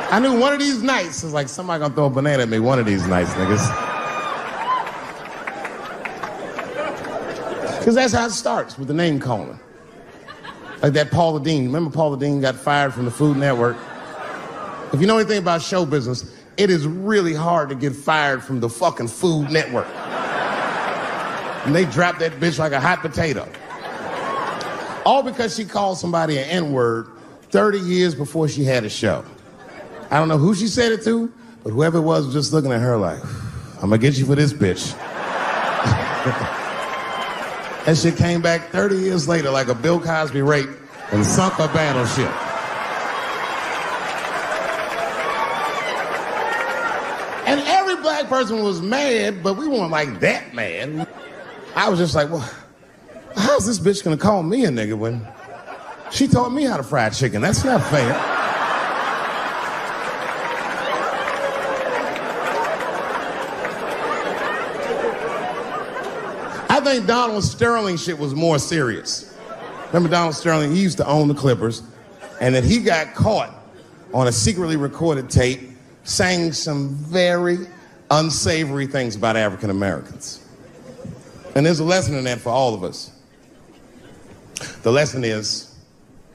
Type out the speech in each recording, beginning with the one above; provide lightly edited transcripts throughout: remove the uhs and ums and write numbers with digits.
I knew one of these nights, it's like somebody gonna throw a banana at me one of these nights, niggas. Because that's how it starts, with the name calling. Like that Paula Deen. Remember Paula Deen got fired from the Food Network? If you know anything about show business, it is really hard to get fired from the fucking Food Network. And they dropped that bitch like a hot potato. All because she called somebody an N-word 30 years before she had a show. I don't know who she said it to, but whoever it was just looking at her like, I'm gonna get you for this bitch. That shit came back 30 years later like a Bill Cosby rape and sunk a battleship. And every black person was mad, but we weren't like that mad. I was just like, well, how's this bitch gonna call me a nigga when she taught me how to fry chicken? That's not fair. I think Donald Sterling shit was more serious. Remember Donald Sterling? He used to own the Clippers, and then he got caught on a secretly recorded tape saying some very unsavory things about African Americans. And there's a lesson in that for all of us. The lesson is,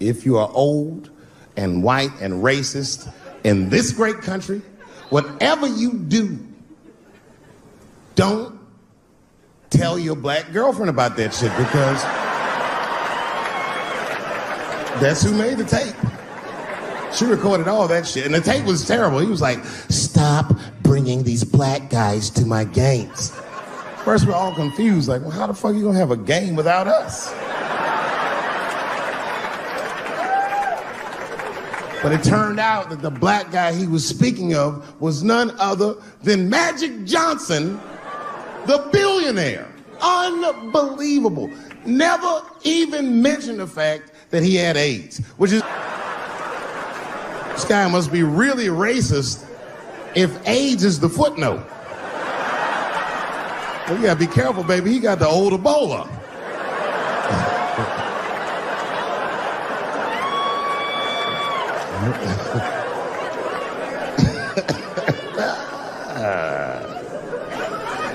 if you are old and white and racist in this great country, whatever you do, don't tell your black girlfriend about that shit, because that's who made the tape. She recorded all that shit, and the tape was terrible. He was like, stop bringing these black guys to my games. First, we're all confused, like, well, how the fuck are you gonna have a game without us? But it turned out that the black guy he was speaking of was none other than Magic Johnson, the billionaire. Unbelievable. Never even mentioned the fact that he had AIDS, which is... This guy must be really racist if AIDS is the footnote. Well, you gotta be careful, baby. He got the old Ebola.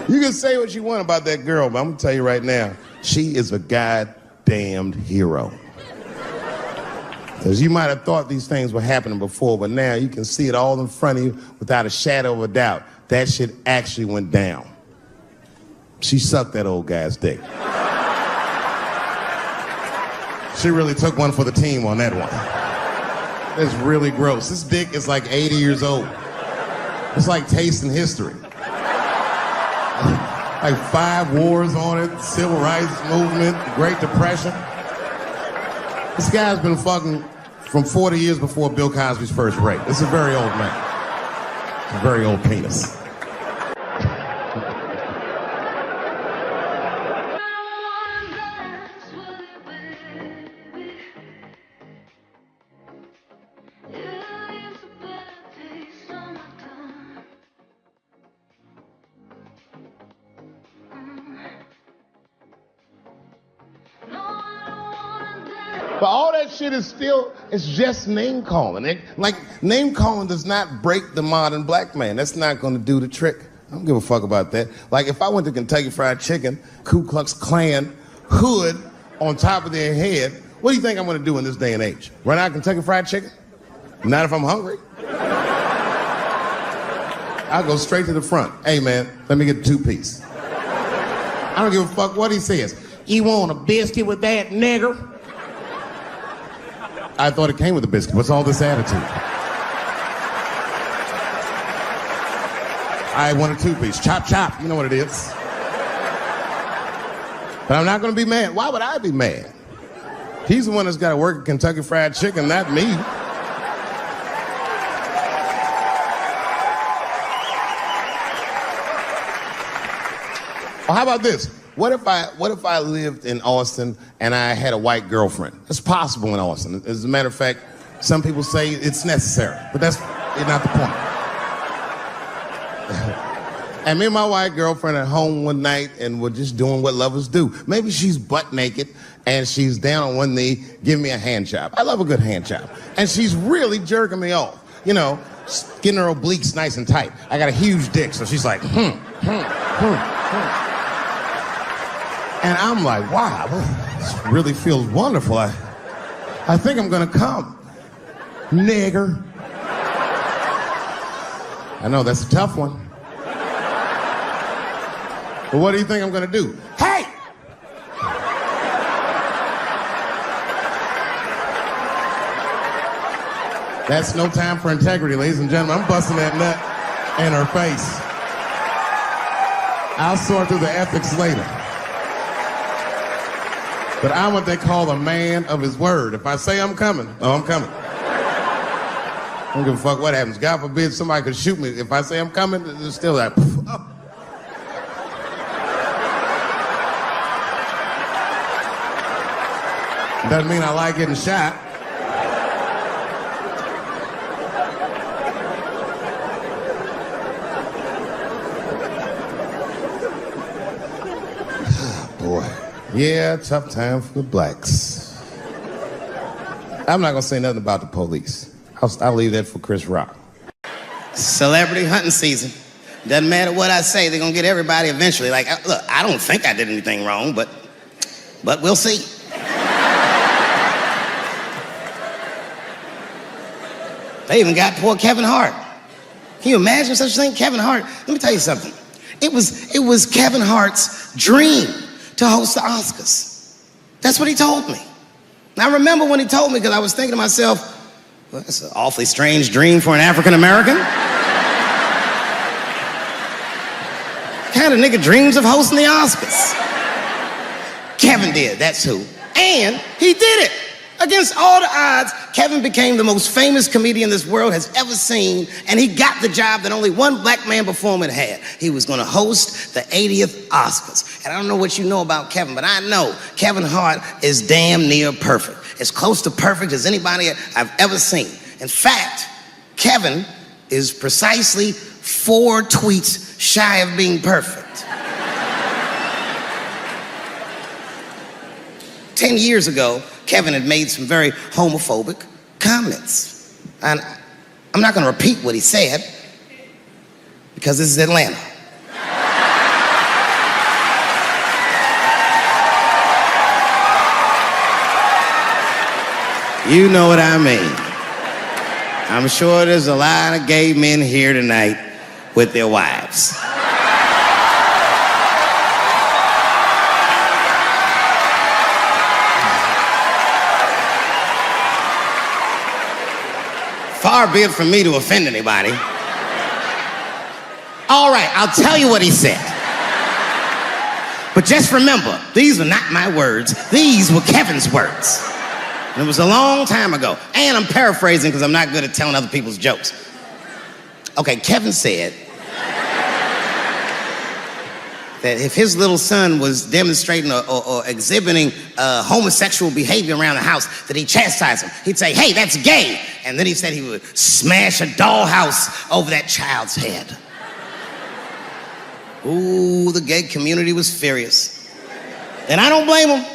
You can say what you want about that girl, but I'm gonna tell you right now, she is a goddamned hero. Because you might have thought these things were happening before, but now you can see it all in front of you without a shadow of a doubt. That shit actually went down. She sucked that old guy's dick. She really took one for the team on that one. It's really gross. This dick is like 80 years old. It's like tasting history. Like 5 wars on it, civil rights movement, Great Depression. This guy's been fucking from 40 years before Bill Cosby's first rape. It's a very old man. A very old penis. But all that shit is still, it's just name calling. Like, name calling does not break the modern black man. That's not gonna do the trick. I don't give a fuck about that. Like, if I went to Kentucky Fried Chicken, Ku Klux Klan hood on top of their head, what do you think I'm gonna do in this day and age? Run out Kentucky Fried Chicken? Not if I'm hungry. I'll go straight to the front. Hey man, let me get a 2-piece. I don't give a fuck what he says. You want a biscuit with that, nigger? I thought it came with a biscuit. What's all this attitude? I want a 2-piece. Chop, chop. You know what it is. But I'm not going to be mad. Why would I be mad? He's the one that's got to work at Kentucky Fried Chicken, not me. Well, how about this? What if I lived in Austin and I had a white girlfriend? It's possible in Austin. As a matter of fact, some people say it's necessary, but that's not the point. And me and my white girlfriend at home one night and we're just doing what lovers do. Maybe she's butt naked and she's down on one knee, giving me a hand job. I love a good hand job. And she's really jerking me off, you know. getting her obliques nice and tight. I got a huge dick, so she's like, And I'm like, wow, this really feels wonderful. I think I'm gonna come, nigger. I know, that's a tough one. But what do you think I'm gonna do? Hey! That's no time for integrity, ladies and gentlemen. I'm busting that nut in her face. I'll sort through the ethics later. But I'm what they call a man of his word. If I say I'm coming, oh, I'm coming. I don't give a fuck what happens. God forbid somebody could shoot me. If I say I'm coming, it's still like, oh. Doesn't mean I like getting shot. Boy. Yeah, tough time for the blacks. I'm not gonna say nothing about the police. I'll leave that for Chris Rock. Celebrity hunting season. Doesn't matter what I say, they're gonna get everybody eventually. Like, look, I don't think I did anything wrong, but we'll see. They even got poor Kevin Hart. Can you imagine such a thing? Kevin Hart, let me tell you something. It was Kevin Hart's dream to host the Oscars. That's what he told me. And I remember when he told me, because I was thinking to myself, well, that's an awfully strange dream for an African American. Kind of nigga dreams of hosting the Oscars. Kevin did, that's who. And he did it. Against all the odds, Kevin became the most famous comedian this world has ever seen, and he got the job that only one black man before him had had. He was gonna host the 80th Oscars. And I don't know what you know about Kevin, but I know Kevin Hart is damn near perfect. As close to perfect as anybody I've ever seen. In fact, Kevin is precisely 4 tweets shy of being perfect. 10 years ago, Kevin had made some very homophobic comments. And I'm not gonna repeat what he said, because this is Atlanta. You know what I mean. I'm sure there's a lot of gay men here tonight with their wives. Far be it from me to offend anybody. All right, I'll tell you what he said. But just remember, these were not my words. These were Kevin's words. And it was a long time ago. And I'm paraphrasing because I'm not good at telling other people's jokes. Okay, Kevin said that if his little son was demonstrating or exhibiting homosexual behavior around the house, that he'd chastise him. He'd say, hey, that's gay. And then he said he would smash a dollhouse over that child's head. Ooh, the gay community was furious. And I don't blame them.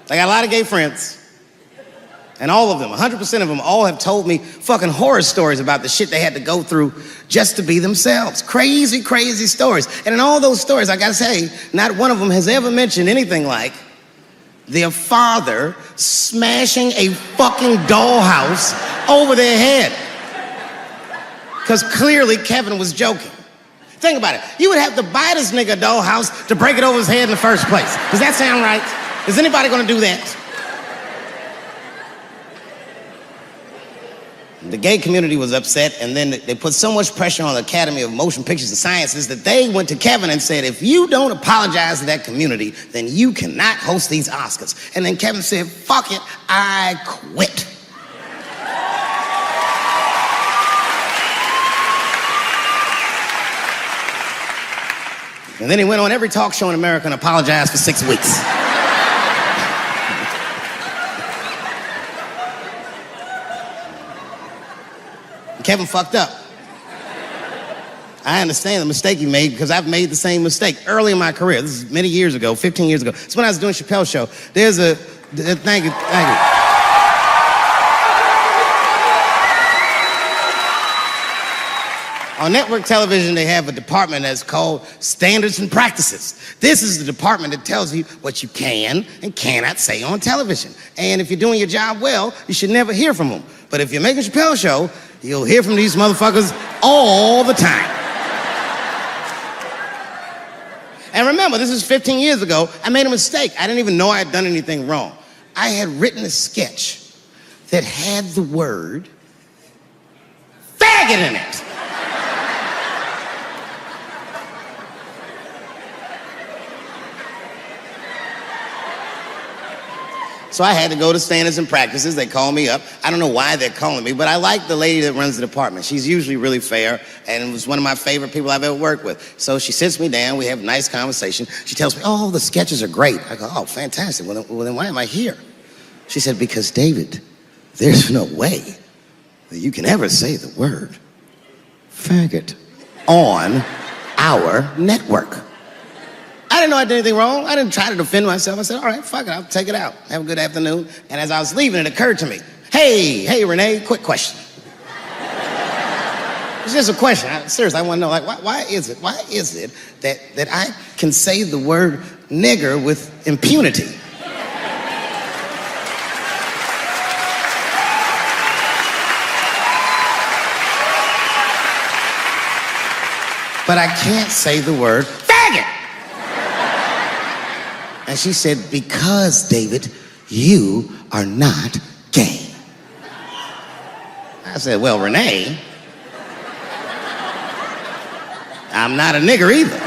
I got a lot of gay friends. And all of them, 100% of them, all have told me fucking horror stories about the shit they had to go through just to be themselves. Crazy, crazy stories. And in all those stories, I gotta say, not one of them has ever mentioned anything like their father smashing a fucking dollhouse over their head. Because clearly Kevin was joking. Think about it. You would have to buy this nigga a dollhouse to break it over his head in the first place. Does that sound right? Is anybody gonna do that? The gay community was upset, and then they put so much pressure on the Academy of Motion Pictures and Sciences that they went to Kevin and said, if you don't apologize to that community, then you cannot host these Oscars. And then Kevin said, fuck it, I quit. And then he went on every talk show in America and apologized for 6 weeks. Kevin fucked up. I understand the mistake he made because I've made the same mistake early in my career. This is many years ago, 15 years ago. It's when I was doing Chappelle show. There's a, thank you. On network television, they have a department that's called Standards and Practices. This is the department that tells you what you can and cannot say on television. And if you're doing your job well, you should never hear from them. But if you're making a Chappelle show, you'll hear from these motherfuckers all the time. And remember, this is 15 years ago. I made a mistake. I didn't even know I had done anything wrong. I had written a sketch that had the word faggot in it. So I had to go to Standards and Practices. They call me up. I don't know why they're calling me, but I like the lady that runs the department. She's usually really fair, and it was one of my favorite people I've ever worked with. So she sits me down. We have a nice conversation. She tells me, oh, the sketches are great. I go, oh, fantastic. Well, then why am I here? She said, because, David, there's no way that you can ever say the word faggot on our network. I didn't know I did anything wrong. I didn't try to defend myself. I said, all right, fuck it, I'll take it out. Have a good afternoon. And as I was leaving, it occurred to me, hey, Renee, quick question. It's just a question. Seriously, I want to know, like, why is it that I can say the word nigger with impunity? But I can't say the word faggot. And she said, because, David, you are not gay. I said, well, Renee, I'm not a nigger either.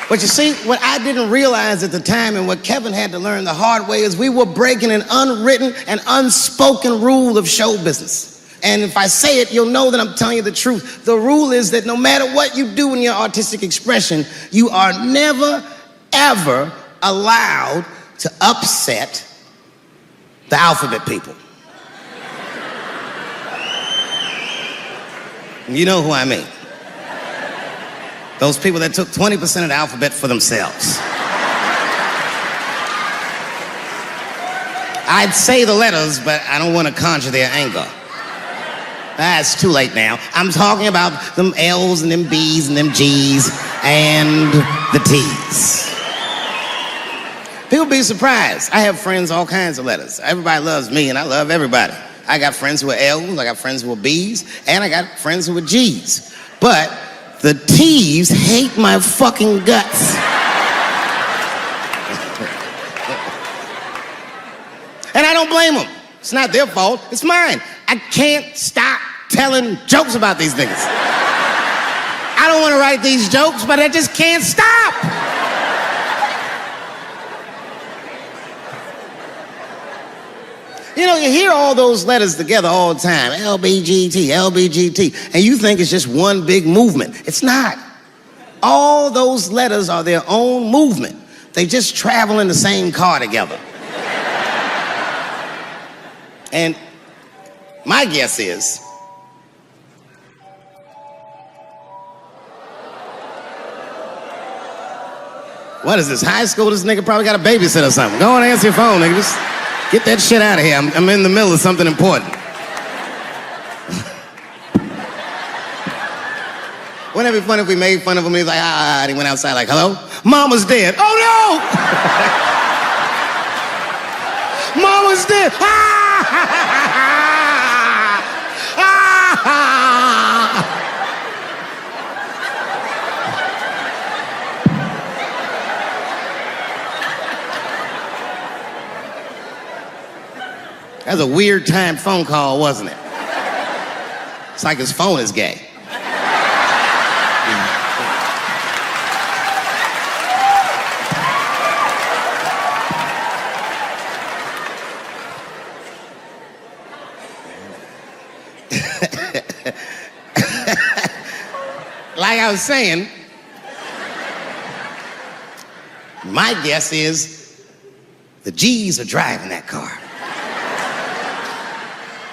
But you see, what I didn't realize at the time and what Kevin had to learn the hard way is we were breaking an unwritten and unspoken rule of show business. And if I say it, you'll know that I'm telling you the truth. The rule is that no matter what you do in your artistic expression, you are never, ever allowed to upset the alphabet people. You know who I mean. Those people that took 20% of the alphabet for themselves. I'd say the letters, but I don't want to conjure their anger. It's too late now. I'm talking about them L's and them B's and them G's and the T's. People be surprised. I have friends, all kinds of letters. Everybody loves me and I love everybody. I got friends who are L's, I got friends who are B's, and I got friends who are G's. But the T's hate my fucking guts. And I don't blame them. It's not their fault, it's mine. I can't stop telling jokes about these niggas. I don't want to write these jokes, but I just can't stop. You know, you hear all those letters together all the time, LBGT, LBGT, and you think it's just one big movement. It's not. All those letters are their own movement. They just travel in the same car together. And my guess is, what is this, high school? This nigga probably got a babysitter or something. Go on and answer your phone, nigga. Just get that shit out of here. I'm in the middle of something important. Wouldn't it be funny if we made fun of him? He's like, and he went outside like, hello? Mama's dead. Oh no! Mama's dead. That was a weird timed phone call, wasn't it? It's like his phone is gay. Like I was saying, my guess is the G's are driving that car.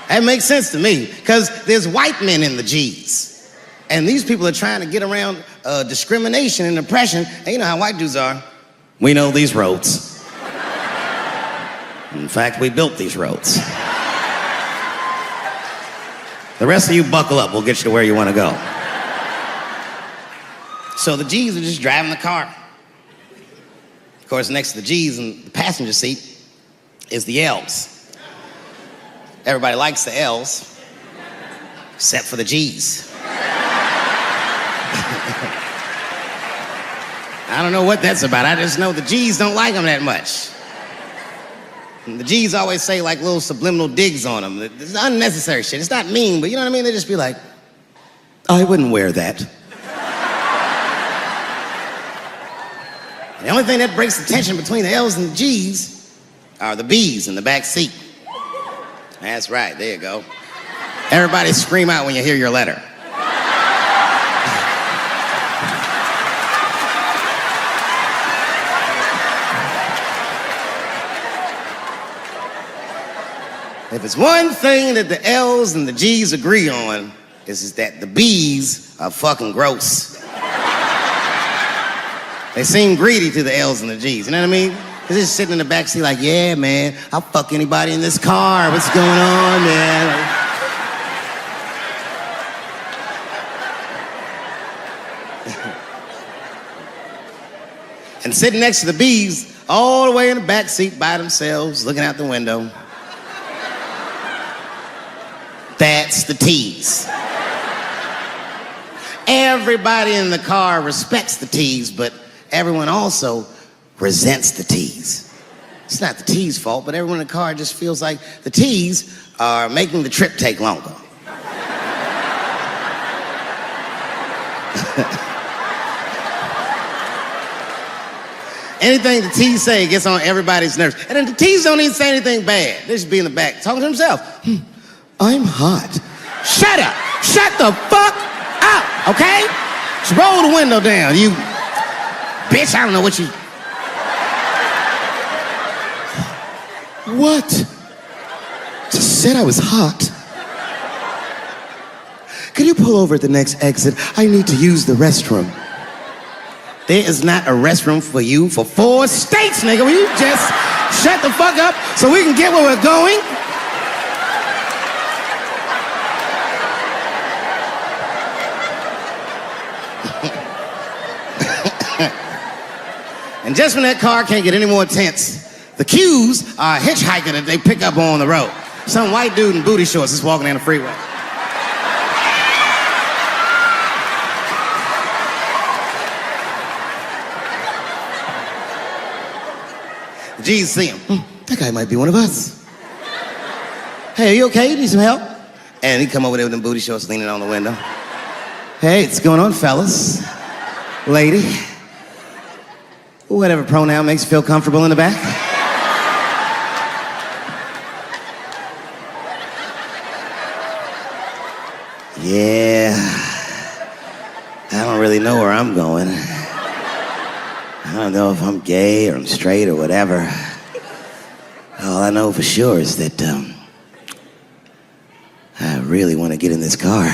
That makes sense to me, because there's white men in the G's. And these people are trying to get around discrimination and oppression. And you know how white dudes are. We know these roads. In fact, we built these roads. The rest of you buckle up. We'll get you to where you want to go. So the G's are just driving the car. Of course, next to the G's in the passenger seat is the L's. Everybody likes the L's, except for the G's. I don't know what that's about. I just know the G's don't like them that much. And the G's always say like little subliminal digs on them. It's unnecessary shit. It's not mean, but you know what I mean? They just be like, I wouldn't wear that. The only thing that breaks the tension between the L's and the G's are the B's in the back seat. That's right, there you go. Everybody scream out when you hear your letter. If it's one thing that the L's and the G's agree on, is that the B's are fucking gross. They seem greedy to the L's and the G's, you know what I mean? They're just sitting in the backseat like, yeah, man, I'll fuck anybody in this car. What's going on, man? And sitting next to the B's, all the way in the backseat by themselves, looking out the window. That's the T's. Everybody in the car respects the T's, but everyone also resents the T's. It's not the T's' fault, but everyone in the car just feels like the T's are making the trip take longer. Anything the T's say gets on everybody's nerves. And then the T's don't even say anything bad. They just be in the back talking to himself. I'm hot. Shut up. Shut the fuck up, okay? Just roll the window down, you bitch. I don't know what you... What? Just said I was hot. Could you pull over at the next exit? I need to use the restroom. There is not a restroom for you for 4 states, nigga. Will you just shut the fuck up so we can get where we're going? And just when that car can't get any more tense, the Q's are a hitchhiker that they pick up on the road. Some white dude in booty shorts is walking down the freeway. The G's see him. That guy might be one of us. Hey, are you okay? You need some help? And he come over there with them booty shorts leaning on the window. Hey, what's going on, fellas? Lady? Whatever pronoun makes you feel comfortable in the back. Yeah, I don't really know where I'm going. I don't know if I'm gay or I'm straight or whatever. All I know for sure is that I really want to get in this car.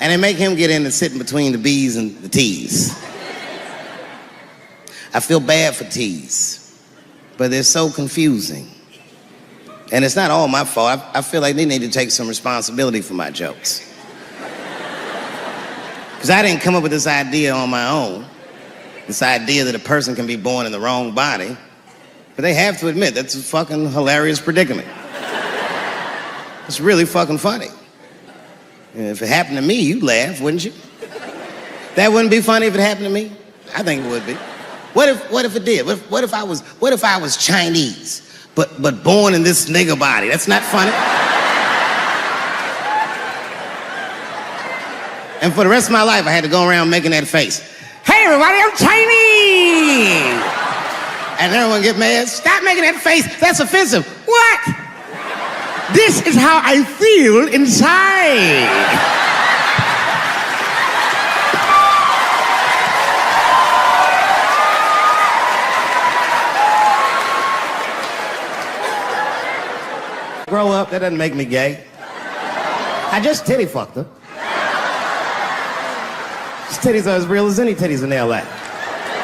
And they make him get in and sit in between the B's and the T's. I feel bad for T's, but they're so confusing. And it's not all my fault. I feel like they need to take some responsibility for my jokes. Because I didn't come up with this idea on my own. This idea that a person can be born in the wrong body. But they have to admit, that's a fucking hilarious predicament. It's really fucking funny. If it happened to me, you'd laugh, wouldn't you? That wouldn't be funny if it happened to me? I think it would be. What if it did? What if I was Chinese, but born in this nigga body? That's not funny. And for the rest of my life, I had to go around making that face. Hey everybody, I'm Chinese! And everyone get mad. Stop making that face, that's offensive. What? This is how I feel inside. grow up. That doesn't make me gay. I just titty fucked her. His titties are as real as any titties in L.A.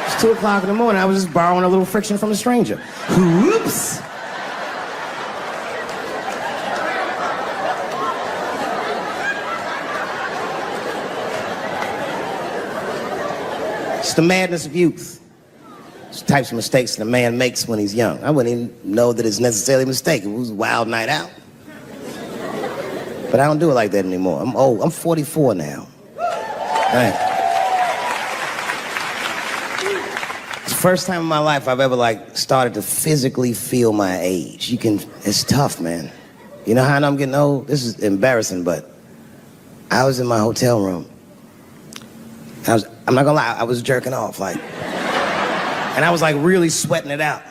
It's 2 o'clock in the morning. I was just borrowing a little friction from a stranger. Whoops. It's the madness of youth. It's the types of mistakes that a man makes when he's young. I wouldn't even know that it's necessarily a mistake. It was a wild night out. But I don't do it like that anymore. I'm old. I'm 44 now. Right. It's the first time in my life I've ever started to physically feel my age. It's tough, man. You know how I know I'm getting old? This is embarrassing, but I was in my hotel room. I'm not gonna lie, I was jerking off, and I was really sweating it out.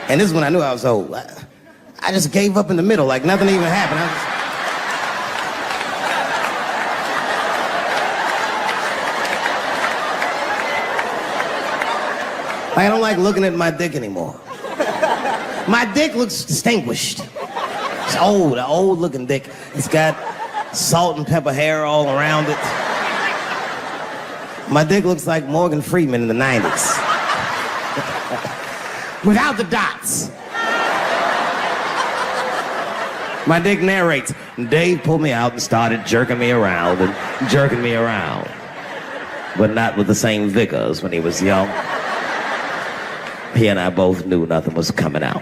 And this is when I knew I was old. I just gave up in the middle, nothing even happened. I don't like looking at my dick anymore. My dick looks distinguished. It's old, an old looking dick. It's got salt and pepper hair all around it. My dick looks like Morgan Freeman in the 90s. Without the dots. My dick narrates. Dave pulled me out and started jerking me around and jerking me around. But not with the same vigor as when he was young. He and I both knew nothing was coming out.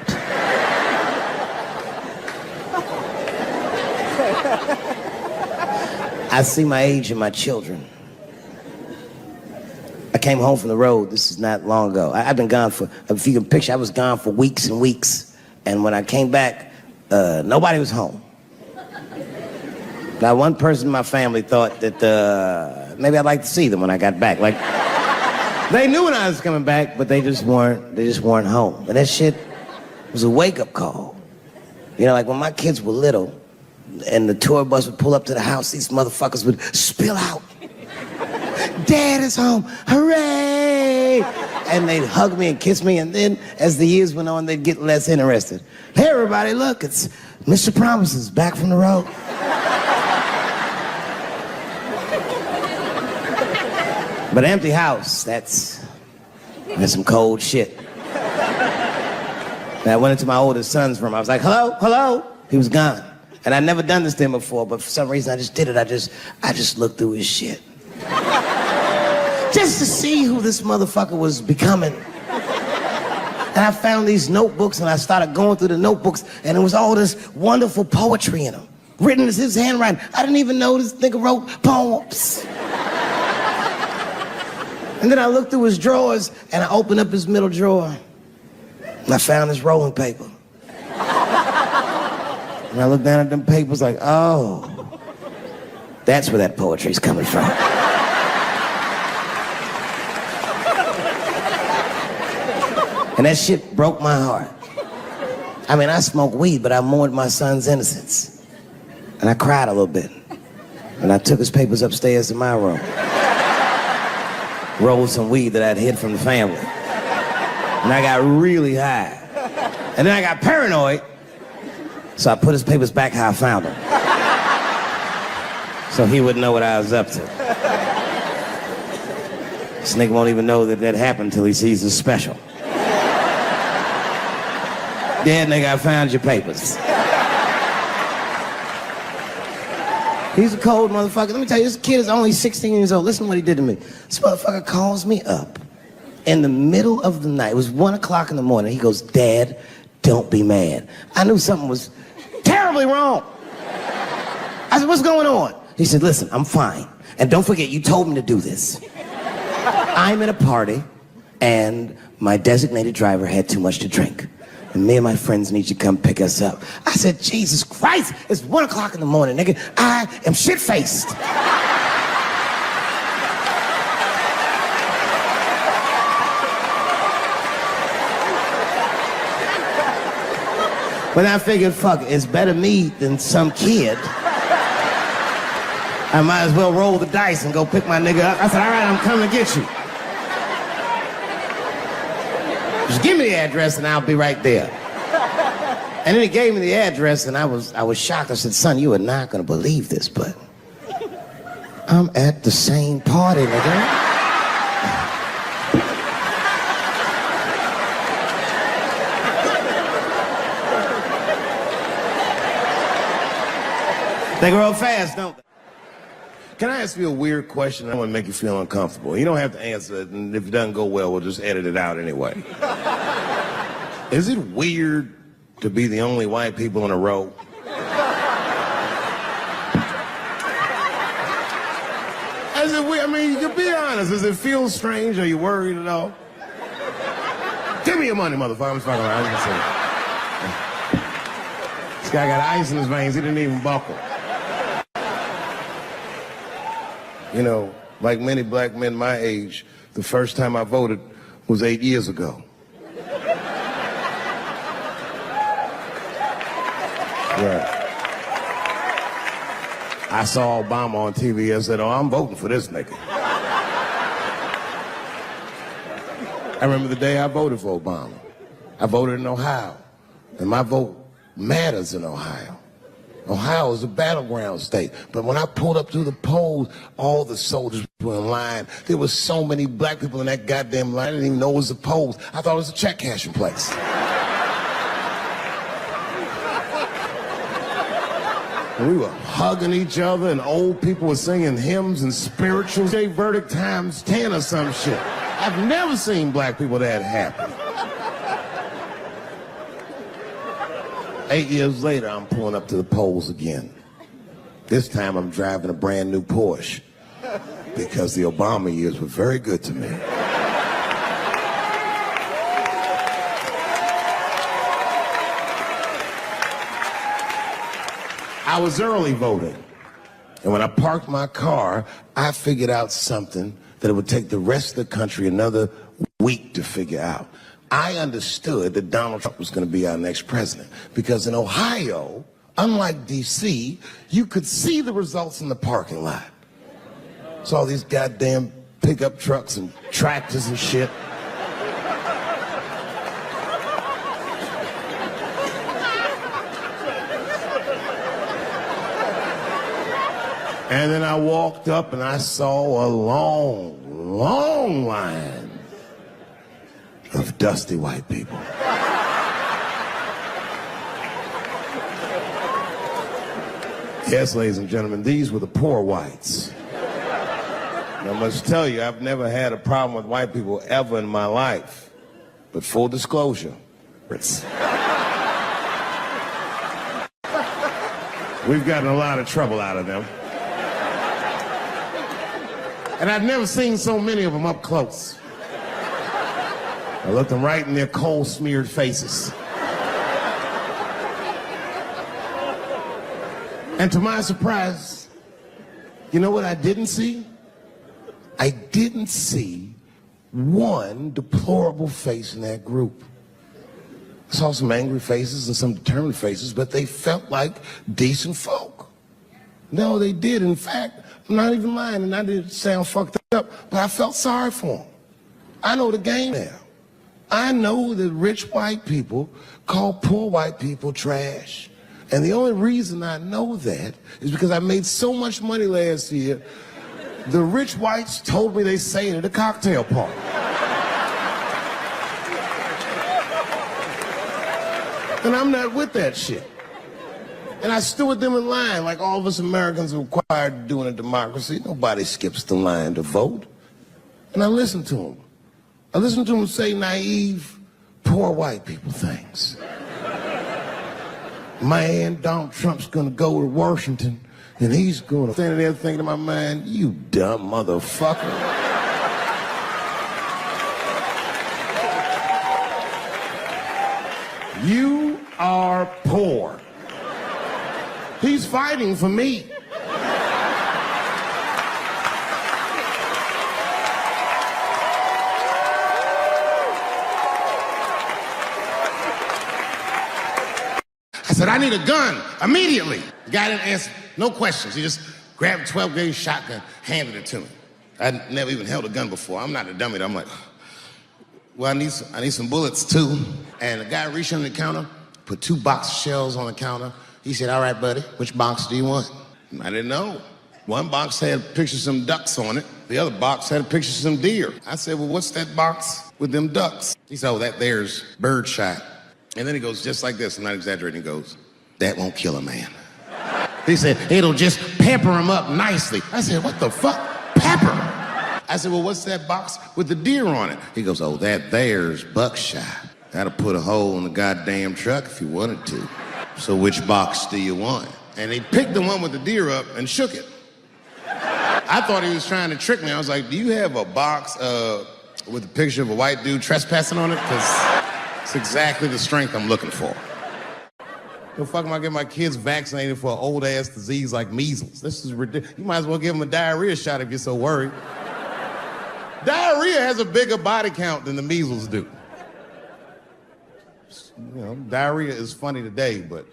I see my age in my children. I came home from the road. This is not long ago. I've been gone for, if you can picture, I was gone for weeks and weeks. And when I came back, nobody was home. Now, one person in my family thought that maybe I'd like to see them when I got back. They knew when I was coming back, but they just weren't home. And that shit was a wake-up call. You know, when my kids were little, and the tour bus would pull up to the house, these motherfuckers would spill out. Dad is home, hooray! And they'd hug me and kiss me, and then as the years went on, they'd get less interested. Hey, everybody, look, it's Mr. Promises back from the road. But an empty house, that's some cold shit. And I went into my oldest son's room. I was like, hello, hello? He was gone. And I'd never done this to him before, but for some reason I just did it. I just looked through his shit. Just to see who this motherfucker was becoming. And I found these notebooks and I started going through the notebooks and there was all this wonderful poetry in them. Written as his handwriting. I didn't even know this nigga wrote poems. And then I looked through his drawers and I opened up his middle drawer and I found this rolling paper. And I looked down at them papers like, oh, that's where that poetry's coming from. And that shit broke my heart. I mean, I smoke weed, but I mourned my son's innocence. And I cried a little bit. And I took his papers upstairs to my room. Rolled some weed that I'd hid from the family. And I got really high. And then I got paranoid. So I put his papers back how I found them. So he wouldn't know what I was up to. This nigga won't even know that happened until he sees the special. Yeah, nigga, I found your papers. He's a cold motherfucker. Let me tell you, this kid is only 16 years old. Listen to what he did to me. This motherfucker calls me up in the middle of the night. It was 1 o'clock in the morning. He goes, Dad, don't be mad. I knew something was terribly wrong. I said, what's going on? He said, listen, I'm fine. And don't forget, you told me to do this. I'm at a party, and my designated driver had too much to drink. And me and my friends need you to come pick us up. I said, Jesus Christ, it's 1 o'clock in the morning, nigga. I am shit-faced. But I figured, fuck, it's better me than some kid. I might as well roll the dice and go pick my nigga up. I said, all right, I'm coming to get you. Just give me the address and I'll be right there. And then he gave me the address, and I was shocked. I said, son, you are not gonna believe this, but I'm at the same party, nigga. They grow up fast, don't they? Can I ask you a weird question? I want to make you feel uncomfortable. You don't have to answer it, and if it doesn't go well, we'll just edit it out anyway. Is it weird to be the only white people in a row? Is it weird? I mean, you can be honest. Does it feel strange? Are you worried at all? Give me your money, motherfucker. I'm just fucking around. This guy got ice in his veins. He didn't even buckle. You know, like many black men my age, the first time I voted was 8 years ago. Right. I saw Obama on TV. I said, oh, I'm voting for this nigga. I remember the day I voted for Obama. I voted in Ohio, and my vote matters in Ohio. Ohio is a battleground state. But when I pulled up to the polls, all the soldiers were in line. There were so many black people in that goddamn line. I didn't even know it was the polls. I thought it was a check cashing place. And we were hugging each other, and old people were singing hymns and spirituals. J Verdict times 10 or some shit. I've never seen black people that happy. 8 years later, I'm pulling up to the polls again. This time I'm driving a brand new Porsche because the Obama years were very good to me. I was early voting, and when I parked my car, I figured out something that it would take the rest of the country another week to figure out. I understood that Donald Trump was going to be our next president because in Ohio, unlike D.C., you could see the results in the parking lot. Saw these goddamn pickup trucks and tractors and shit. And then I walked up and I saw a long, long line of dusty white people. Yes, ladies and gentlemen, these were the poor whites. And I must tell you, I've never had a problem with white people ever in my life. But full disclosure, we've gotten a lot of trouble out of them. And I've never seen so many of them up close. I looked them right in their coal-smeared faces. And to my surprise, you know what I didn't see? I didn't see one deplorable face in that group. I saw some angry faces and some determined faces, but they felt like decent folk. No, they did. In fact, I'm not even lying, and I didn't sound fucked up, but I felt sorry for them. I know the game now. I know that rich white people call poor white people trash. And the only reason I know that is because I made so much money last year, the rich whites told me they say it at a cocktail party. And I'm not with that shit. And I stood with them in line like all of us Americans are required to do in a democracy. Nobody skips the line to vote. And I listened to them. I listened to them say naive, poor white people things. Man, Donald Trump's gonna go to Washington and he's gonna stand there thinking in my mind, you dumb motherfucker. You are poor. He's fighting for me. I said, I need a gun immediately. The guy didn't answer, no questions. He just grabbed a 12-gauge shotgun, handed it to me. I'd never even held a gun before. I'm not a dummy. I'm like, well, I need some bullets too. And the guy reached under the counter, put 2 box shells on the counter. He said, all right, buddy, which box do you want? I didn't know. One box had pictures of some ducks on it. The other box had a picture of some deer. I said, well, what's that box with them ducks? He said, oh, that there's birdshot. And then he goes just like this, I'm not exaggerating, he goes, that won't kill a man. He said, it'll just pepper him up nicely. I said, what the fuck? Pepper? I said, well, what's that box with the deer on it? He goes, oh, that there's buckshot. That'll put a hole in the goddamn truck if you wanted to. So which box do you want? And he picked the one with the deer up and shook it. I thought he was trying to trick me. I was like, do you have a box with a picture of a white dude trespassing on it? Because it's exactly the strength I'm looking for. The fuck am I getting my kids vaccinated for an old-ass disease like measles? This is ridiculous. You might as well give them a diarrhea shot if you're so worried. Diarrhea has a bigger body count than the measles do. You know, diarrhea is funny today, but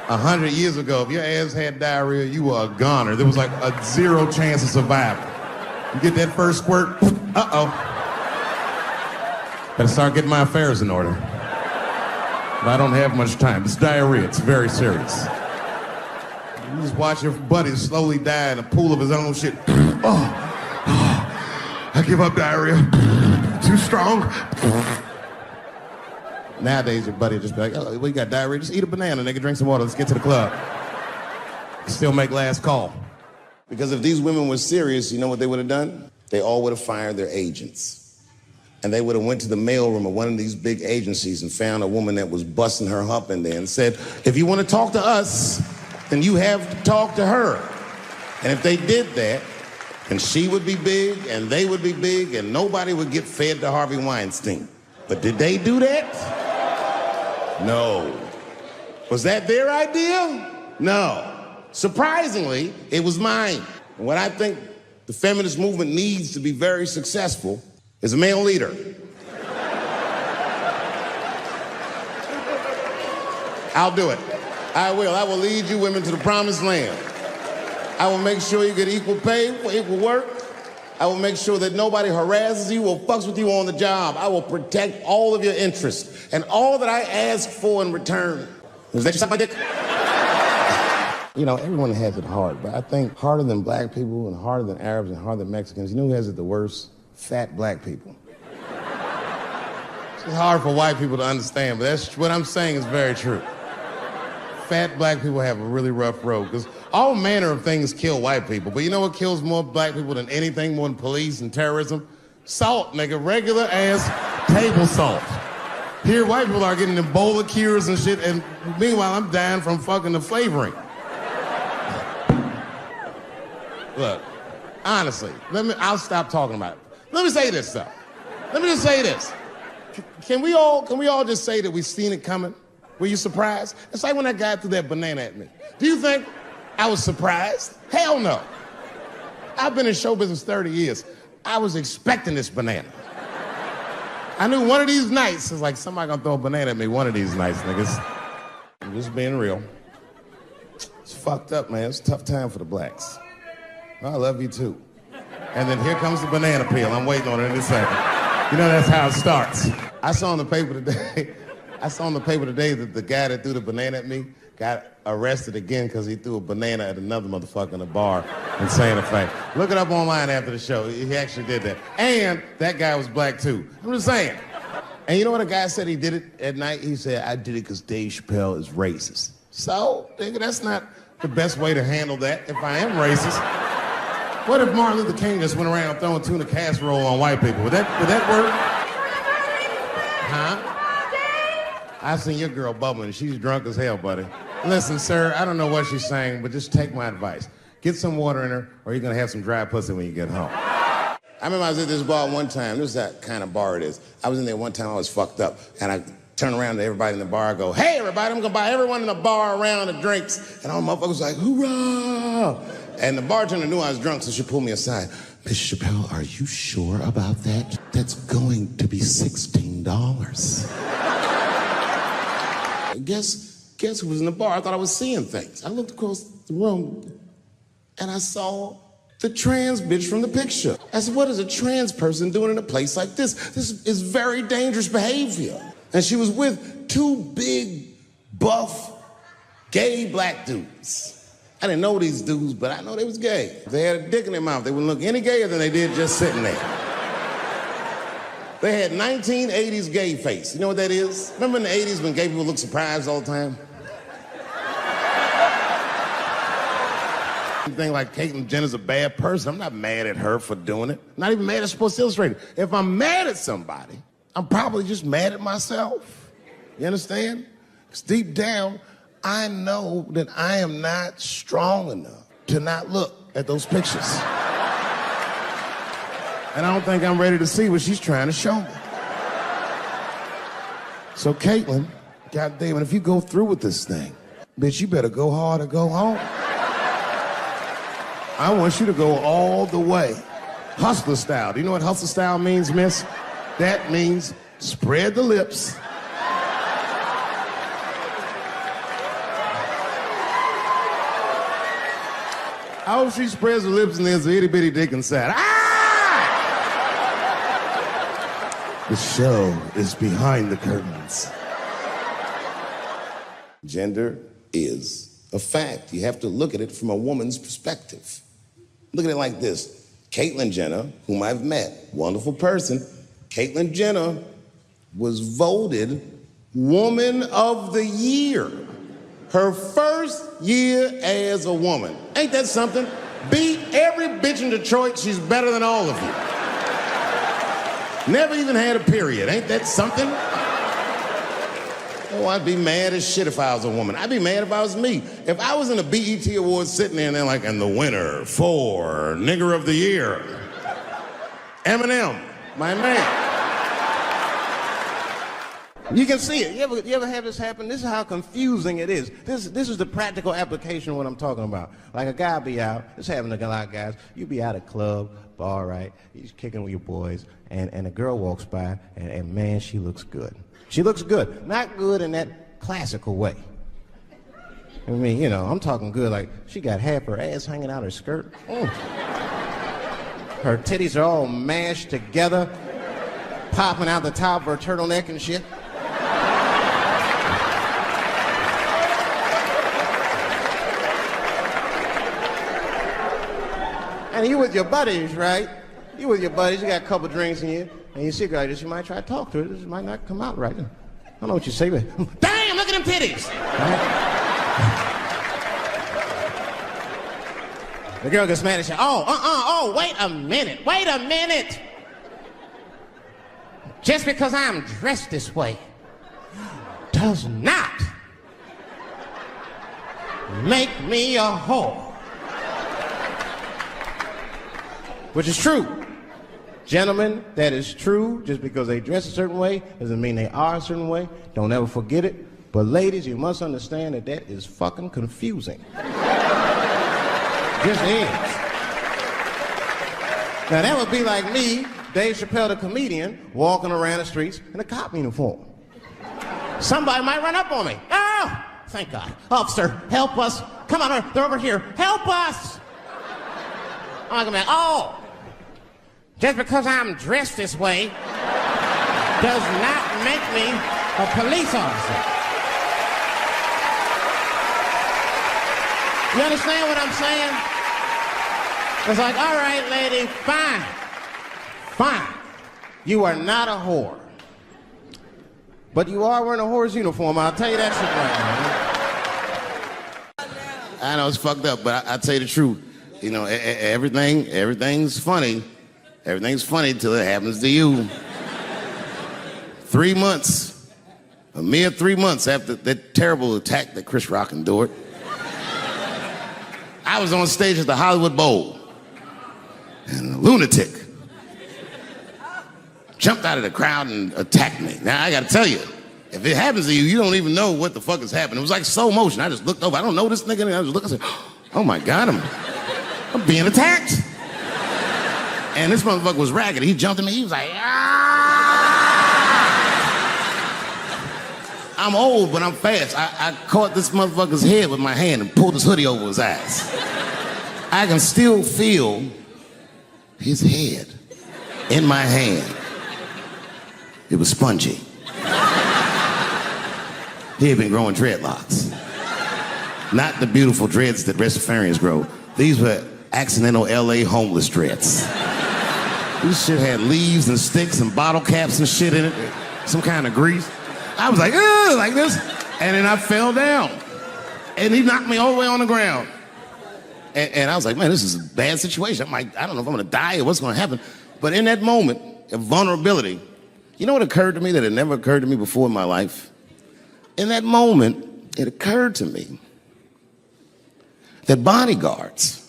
100 years ago, if your ass had diarrhea, you were a goner. There was like a 0 chance of survival. You get that first squirt, uh-oh. Better start getting my affairs in order. But I don't have much time. It's diarrhea, it's very serious. You just watch your buddy slowly die in a pool of his own shit. I give up diarrhea. Too strong. Nowadays, your buddy just be like, oh, we got diarrhea, just eat a banana, nigga, drink some water, let's get to the club. Still make last call. Because if these women were serious, you know what they would have done? They all would have fired their agents. And they would have went to the mailroom of one of these big agencies and found a woman that was busting her hump in there and said, if you want to talk to us, then you have to talk to her. And if they did that, then she would be big, and they would be big, and nobody would get fed to Harvey Weinstein. But did they do that? No. Was that their idea? No. Surprisingly, it was mine. And what I think the feminist movement needs to be very successful is a male leader. I'll do it. I will. I will lead you women to the promised land. I will make sure you get equal pay for equal work. I will make sure that nobody harasses you or fucks with you on the job. I will protect all of your interests and all that I ask for in return. Was that you suck my dick? You know, everyone has it hard, but I think harder than black people and harder than Arabs and harder than Mexicans, you know who has it the worst? Fat black people. It's hard for white people to understand, but that's what I'm saying is very true. Fat black people have a really rough road, because all manner of things kill white people, but you know what kills more black people than anything, more than police and terrorism? Salt, nigga, regular ass table salt. Here, white people are getting Ebola cures and shit, and meanwhile, I'm dying from fucking the flavoring. Look, honestly, I'll stop talking about it. Let me say this, though. Let me just say this. Can we all just say that we've seen it coming? Were you surprised? It's like when that guy threw that banana at me. Do you think I was surprised? Hell no. I've been in show business 30 years. I was expecting this banana. I knew one of these nights, it's like somebody gonna throw a banana at me one of these nights, niggas. I'm just being real. It's fucked up, man. It's a tough time for the blacks. I love you too. And then here comes the banana peel. I'm waiting on it in a second. You know, that's how it starts. I saw in the paper today that the guy that threw the banana at me got arrested again because he threw a banana at another motherfucker in a bar in Santa Fe. Look it up online after the show. He actually did that. And that guy was black too. I'm just saying. And you know what a guy said he did it at night? He said, I did it because Dave Chappelle is racist. So, nigga, that's not the best way to handle that if I am racist. What if Martin Luther King just went around throwing tuna casserole on white people? Would that work? Huh? I seen your girl bubbling. She's drunk as hell, buddy. Listen, sir, I don't know what she's saying, but just take my advice. Get some water in her, or you're gonna have some dry pussy when you get home. I remember I was at this bar one time. This is that kind of bar it is. I was in there one time, I was fucked up, and I turned around to everybody in the bar, I go, hey, everybody, I'm gonna buy everyone in the bar around the drinks. And all the motherfuckers like, hoorah! And the bartender knew I was drunk, so she pulled me aside. Miss Chappelle, are you sure about that? That's going to be $16. Guess who was in the bar? I thought I was seeing things. I looked across the room, and I saw the trans bitch from the picture. I said, what is a trans person doing in a place like this? This is very dangerous behavior. And she was with two big, buff, gay black dudes. I didn't know these dudes, but I know they was gay. They had a dick in their mouth. They wouldn't look any gayer than they did just sitting there. They had 1980s gay face. You know what that is? Remember in the 80s when gay people look surprised all the time? You think like Caitlyn Jenner's a bad person. I'm not mad at her for doing it. Not even mad at Sports Illustrated. If I'm mad at somebody, I'm probably just mad at myself. You understand? Because deep down, I know that I am not strong enough to not look at those pictures. And I don't think I'm ready to see what she's trying to show me. So Caitlyn, goddamn it, if you go through with this thing, bitch, you better go hard or go home. I want you to go all the way. Hustler style. Do you know what hustler style means, miss? That means spread the lips. I hope she spreads her lips and there's an itty bitty dick inside. Ah! The show is behind the curtains. Gender is a fact. You have to look at it from a woman's perspective. Look at it like this. Caitlyn Jenner, whom I've met, wonderful person, Caitlyn Jenner was voted Woman of the Year. Her first year as a woman. Ain't that something? Beat every bitch in Detroit, she's better than all of you. Never even had a period. Ain't that something? Oh, I'd be mad as shit if I was a woman. I'd be mad if I was me. If I was in a BET Awards sitting there and they're like, and the winner for Nigger of the Year, Eminem, my man. You can see it. You ever have this happen? This is how confusing it is. This is the practical application of what I'm talking about. Like a guy be out, it's happening to a lot of guys. You be out at club, bar, right? You're kicking with your boys, and a girl walks by, and man, she looks good. She looks good. Not good in that classical way. I mean, you know, I'm talking good like she got half her ass hanging out her skirt. Her titties are all mashed together, popping out the top of her turtleneck and shit. And you with your buddies, right? You with your buddies, you got a couple drinks in you, and you see a girl like this, you might try to talk to her. This might not come out right. I don't know what you say, but damn, look at them titties! Right? The girl gets mad and says, oh, wait a minute. Just because I'm dressed this way does not make me a whore. Which is true. Gentlemen, that is true. Just because they dress a certain way doesn't mean they are a certain way. Don't ever forget it. But ladies, you must understand that that is fucking confusing. Just is. Now that would be like me, Dave Chappelle the comedian, walking around the streets in a cop uniform. Somebody might run up on me. Oh, thank God. Officer, help us. Come on, they're over here. Help us. I'm like, oh. Just because I'm dressed this way does not make me a police officer. You understand what I'm saying? It's like, all right, lady, fine. You are not a whore. But you are wearing a whore's uniform, I'll tell you that shit right now. I know it's fucked up, but I'll tell you the truth. You know, everything's funny. Everything's funny till it happens to you. 3 months, a mere 3 months after that terrible attack that Chris Rock endured, I was on stage at the Hollywood Bowl, and a lunatic jumped out of the crowd and attacked me. Now, I gotta tell you, if it happens to you, you don't even know what the fuck is happening. It was like slow motion. I just looked over. I don't know this nigga. And I just looked and said, oh my God, I'm being attacked. And this motherfucker was ragged. He jumped at me. He was like, ah! I'm old, but I'm fast. I caught this motherfucker's head with my hand and pulled his hoodie over his eyes. I can still feel his head in my hand. It was spongy. He had been growing dreadlocks. Not the beautiful dreads that Rastafarians grow. These were accidental LA homeless dreads. This shit had leaves and sticks and bottle caps and shit in it. Some kind of grease. I was like, ugh, like this. And then I fell down. And he knocked me all the way on the ground. And I was like, man, this is a bad situation. I'm like, I don't know if I'm gonna die or what's gonna happen. But in that moment of vulnerability, you know what occurred to me that had never occurred to me before in my life? In that moment, it occurred to me that bodyguards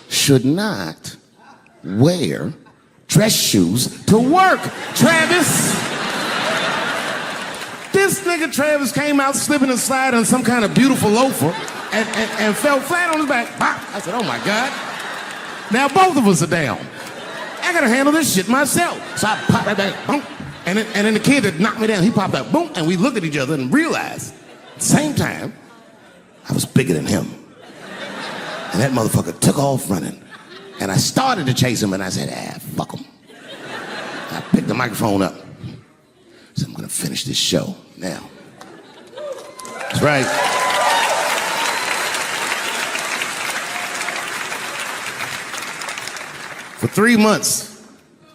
should not wear dress shoes to work. Travis! This nigga Travis came out slipping and sliding on some kind of beautiful loafer and fell flat on his back. Bop. I said, oh my God. Now both of us are down. I gotta handle this shit myself. So I popped right back, boom. And then the kid that knocked me down, he popped out, boom. And we looked at each other and realized, at the same time, I was bigger than him. And that motherfucker took off running. And I started to chase him and I said, fuck him. I picked the microphone up. So I'm gonna finish this show now. That's right. For 3 months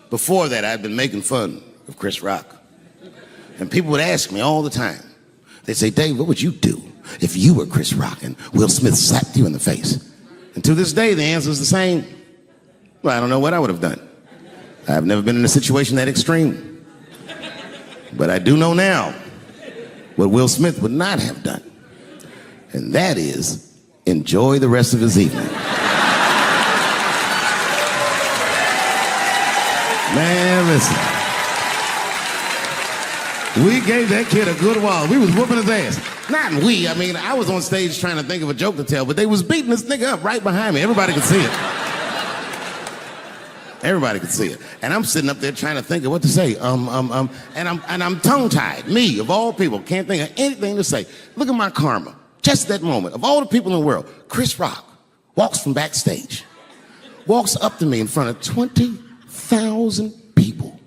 before that, I'd been making fun of Chris Rock. And people would ask me all the time. They'd say, Dave, what would you do if you were Chris Rock and Will Smith slapped you in the face? And to this day, the answer is the same. Well, I don't know what I would have done. I've never been in a situation that extreme. But I do know now what Will Smith would not have done. And that is enjoy the rest of his evening. Man, listen. We gave that kid a good while. We was whooping his ass. Not we, I mean, I was on stage trying to think of a joke to tell, but they was beating this nigga up right behind me. Everybody could see it. Everybody could see it. And I'm sitting up there trying to think of what to say. And I'm tongue-tied. Me, of all people, can't think of anything to say. Look at my karma. Just that moment. Of all the people in the world, Chris Rock walks from backstage, walks up to me in front of 20,000 people,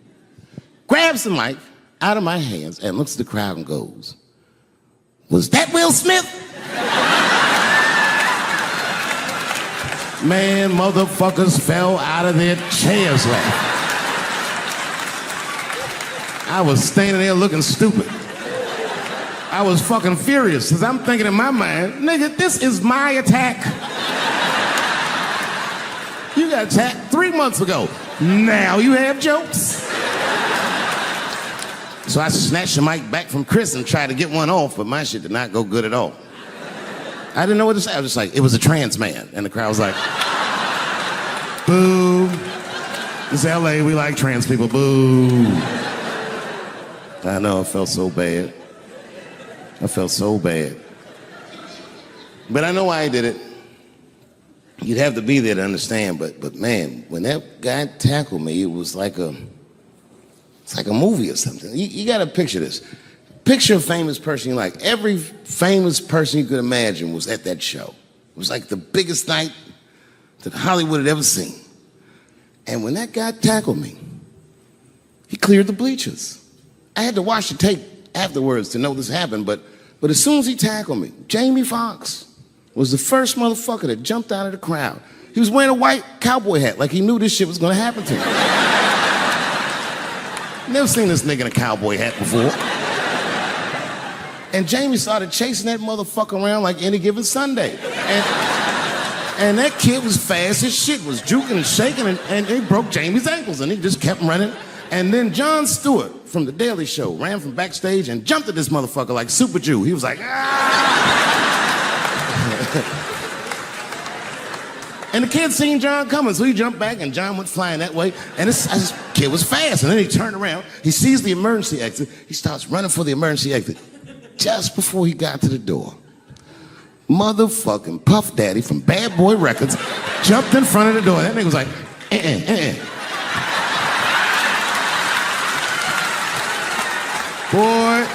grabs the mic out of my hands and looks at the crowd and goes, was that Will Smith? Man, motherfuckers fell out of their chairs laughing. I was standing there looking stupid. I was fucking furious because I'm thinking in my mind, nigga, this is my attack. You got attacked 3 months ago. Now you have jokes. So I snatched the mic back from Chris and tried to get one off, but my shit did not go good at all. I didn't know what to say. I was just like, it was a trans man. And the crowd was like, boo. This is LA, we like trans people, boo. I know, I felt so bad. I felt so bad. But I know why he did it. You'd have to be there to understand, but man, when that guy tackled me, it was like it's like a movie or something. You gotta picture this. Picture a famous person you like. Every famous person you could imagine was at that show. It was like the biggest night that Hollywood had ever seen. And when that guy tackled me, he cleared the bleachers. I had to watch the tape afterwards to know this happened, but as soon as he tackled me, Jamie Foxx was the first motherfucker that jumped out of the crowd. He was wearing a white cowboy hat like he knew this shit was gonna happen to him. Never seen this nigga in a cowboy hat before. And Jamie started chasing that motherfucker around like any given Sunday. And that kid was fast as shit, was juking and shaking, and he broke Jamie's ankles, and he just kept running. And then Jon Stewart from The Daily Show ran from backstage and jumped at this motherfucker like Super Jew. He was like, ah! And the kid seen John coming, so he jumped back, and John went flying that way. And this kid was fast, and then he turned around. He sees the emergency exit. He starts running for the emergency exit. Just before he got to the door, motherfucking Puff Daddy from Bad Boy Records jumped in front of the door. That nigga was like, Boy,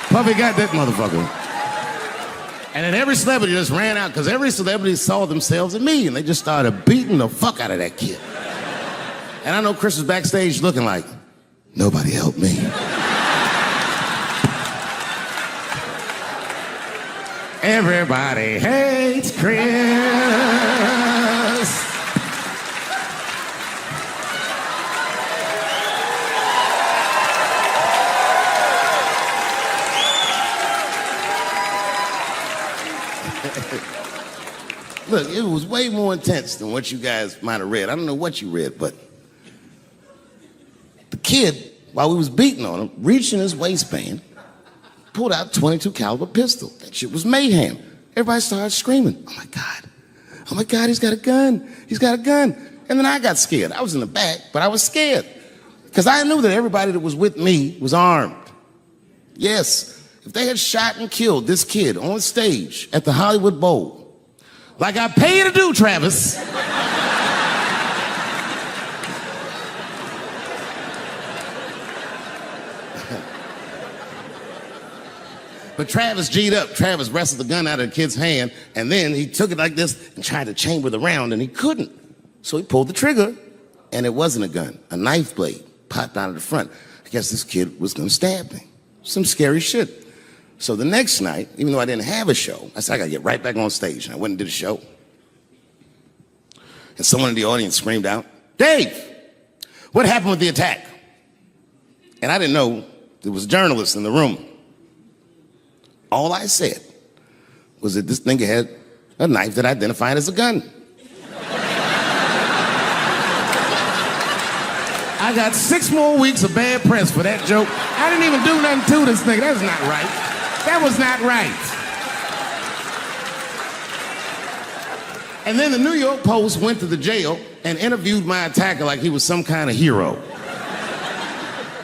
Puffy got that motherfucker. And then every celebrity just ran out because every celebrity saw themselves in me, and they just started beating the fuck out of that kid. And I know Chris was backstage looking like, nobody helped me. Everybody hates Chris. Look, it was way more intense than what you guys might have read. I don't know what you read, but the kid, while we was beating on him, reached in his waistband, pulled out a .22 caliber pistol. That shit was mayhem. Everybody started screaming, oh my God, he's got a gun, he's got a gun. And then I got scared. I was in the back, but I was scared because I knew that everybody that was with me was armed. Yes, if they had shot and killed this kid on stage at the Hollywood Bowl, like I pay you to do, Travis. But Travis G'd up. Travis wrestled the gun out of the kid's hand, and then he took it like this and tried to chamber the round, and he couldn't. So he pulled the trigger, and it wasn't a gun. A knife blade popped out of the front. I guess this kid was gonna stab me. Some scary shit. So the next night, even though I didn't have a show, I said, I gotta get right back on stage. And I went and did a show. And someone in the audience screamed out, Dave, what happened with the attack? And I didn't know there was a journalist in the room. All I said was that this nigga had a knife that identified as a gun. I got 6 more weeks of bad press for that joke. I didn't even do nothing to this nigga. That's not right. That was not right. And then the New York Post went to the jail and interviewed my attacker like he was some kind of hero.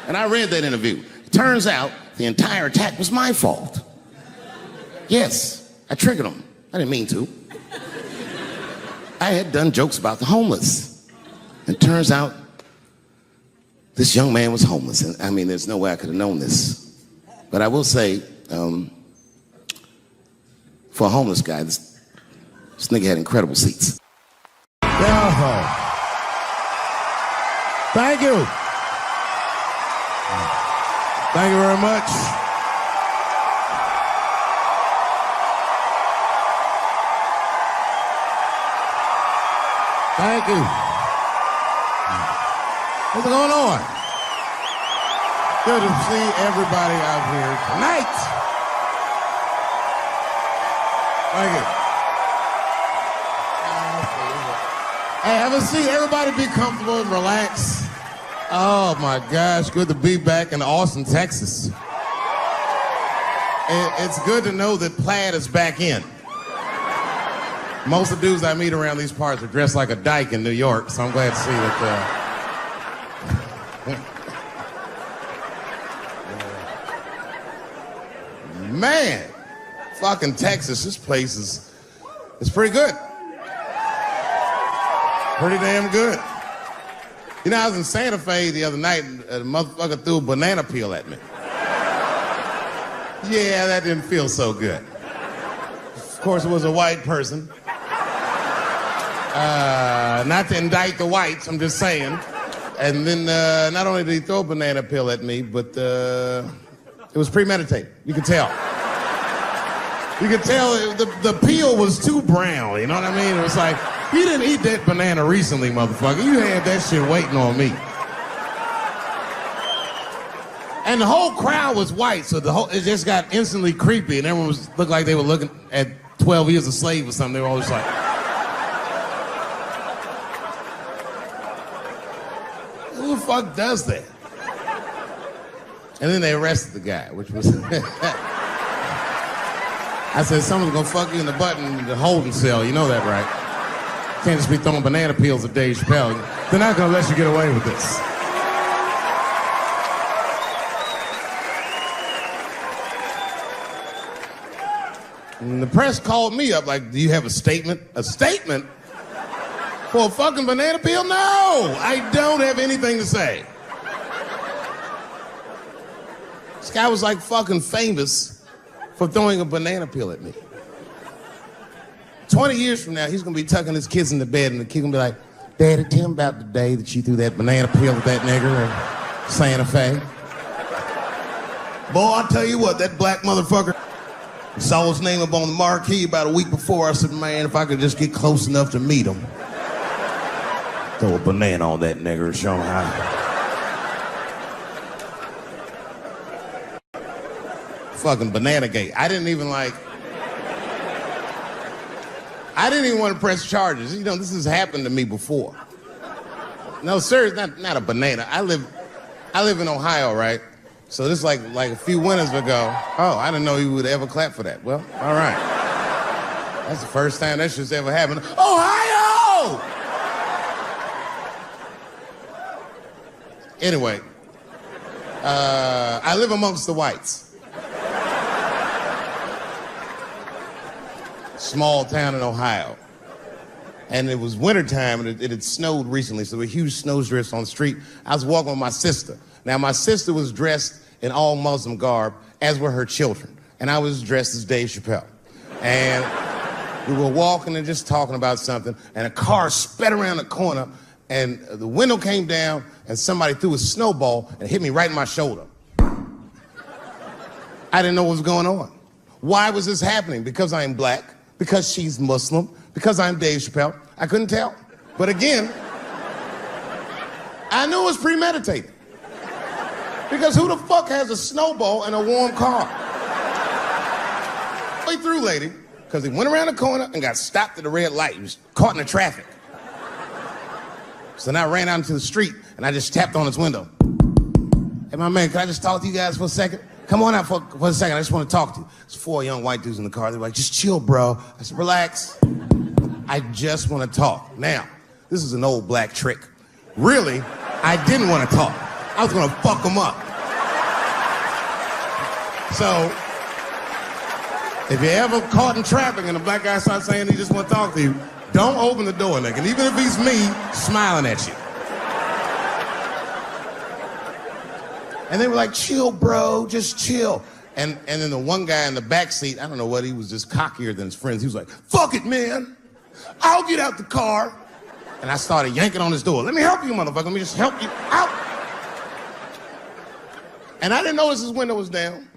And I read that interview. It turns out the entire attack was my fault. Yes, I triggered him. I didn't mean to. I had done jokes about the homeless. It turns out this young man was homeless. And I mean, there's no way I could have known this. But I will say, for a homeless guy, this nigga had incredible seats. Yeah. Thank you. Thank you very much. Thank you. What's going on? Good to see everybody out here tonight. Thank you. Hey, have a seat. Everybody be comfortable and relax. Oh my gosh, good to be back in Austin, Texas. It's good to know that plaid is back in. Most of the dudes I meet around these parts are dressed like a dyke in New York, so I'm glad to see that. Man, fucking Texas, this place is pretty good. Pretty damn good. You know, I was in Santa Fe the other night, and a motherfucker threw a banana peel at me. Yeah, that didn't feel so good. Of course, it was a white person. Not to indict the whites, I'm just saying. And then not only did he throw a banana peel at me, but it was premeditated. You could tell. You could tell the peel was too brown, you know what I mean? It was like, you didn't eat that banana recently, motherfucker. You had that shit waiting on me. And the whole crowd was white, so it just got instantly creepy, and everyone looked like they were looking at 12 Years a Slave or something. They were always like, who the fuck does that? And then they arrested the guy, which was... I said, someone's gonna fuck you in the butt in the holding cell. You know that, right? Can't just be throwing banana peels at Dave Chappelle. They're not gonna let you get away with this. And the press called me up like, do you have a statement? A statement? For a fucking banana peel? No, I don't have anything to say. This guy was like fucking famous for throwing a banana peel at me. 20 years from now, he's gonna be tucking his kids in the bed and the kid gonna be like, Daddy, tell him about the day that you threw that banana peel at that nigger in Santa Fe. Boy, I'll tell you what, that black motherfucker. Saw his name up on the marquee about a week before. I said, man, if I could just get close enough to meet him. Throw a banana on that nigger and show him how. Fucking banana gate. I didn't even want to press charges. You know, this has happened to me before. No, sir, it's not a banana. I live in Ohio, right? So this like a few winters ago. Oh, I didn't know you would ever clap for that. Well, all right. That's the first time that shit's ever happened. Ohio! Anyway, I live amongst the whites. Small town in Ohio. And it was wintertime, and it had snowed recently, so there were huge snowdrifts on the street. I was walking with my sister. Now, my sister was dressed in all Muslim garb, as were her children. And I was dressed as Dave Chappelle. And we were walking and just talking about something, and a car sped around the corner, and the window came down, and somebody threw a snowball and hit me right in my shoulder. I didn't know what was going on. Why was this happening? Because I'm black, because she's Muslim, because I'm Dave Chappelle. I couldn't tell. But again, I knew it was premeditated. Because who the fuck has a snowball in a warm car? Way through, lady, because he went around the corner and got stopped at the red light. He was caught in the traffic. So then I ran out into the street and I just tapped on his window. Hey, my man, can I just talk to you guys for a second? Come on out for a second. I just want to talk to you. There's 4 young white dudes in the car. They're like, just chill, bro. I said, relax. I just want to talk. Now, this is an old black trick. Really, I didn't want to talk. I was going to fuck them up. So, if you're ever caught in traffic and a black guy starts saying he just want to talk to you, don't open the door, nigga. And even if he's me, smiling at you. And they were like, chill, bro, just chill. And then the one guy in the back seat, I don't know what, he was just cockier than his friends. He was like, fuck it, man. I'll get out the car. And I started yanking on his door. Let me help you, motherfucker. Let me just help you out. And I didn't notice his window was down.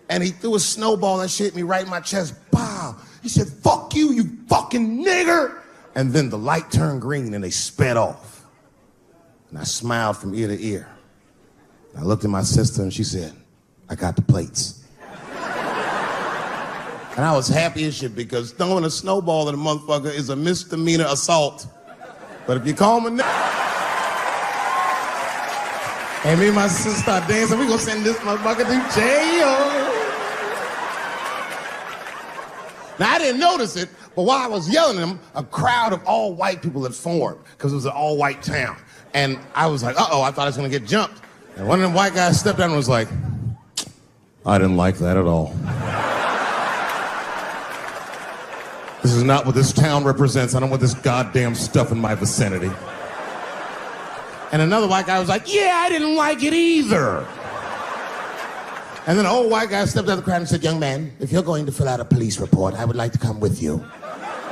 And he threw a snowball and shit hit me right in my chest. Pow. He said, fuck you, you fucking nigger. And then the light turned green and they sped off. And I smiled from ear to ear. I looked at my sister and she said, I got the plates. And I was happy as shit because throwing a snowball at a motherfucker is a misdemeanor assault. But if you call him a nigga, and me and my sister start dancing, we gonna send this motherfucker to jail. Now, I didn't notice it, but while I was yelling at him, a crowd of all white people had formed because it was an all-white town. And I was like, uh-oh, I thought I was gonna get jumped. And one of them white guys stepped out and was like, I didn't like that at all. This is not what this town represents. I don't want this goddamn stuff in my vicinity. And another white guy was like, yeah, I didn't like it either. And then an old white guy stepped out of the crowd and said, young man, if you're going to fill out a police report, I would like to come with you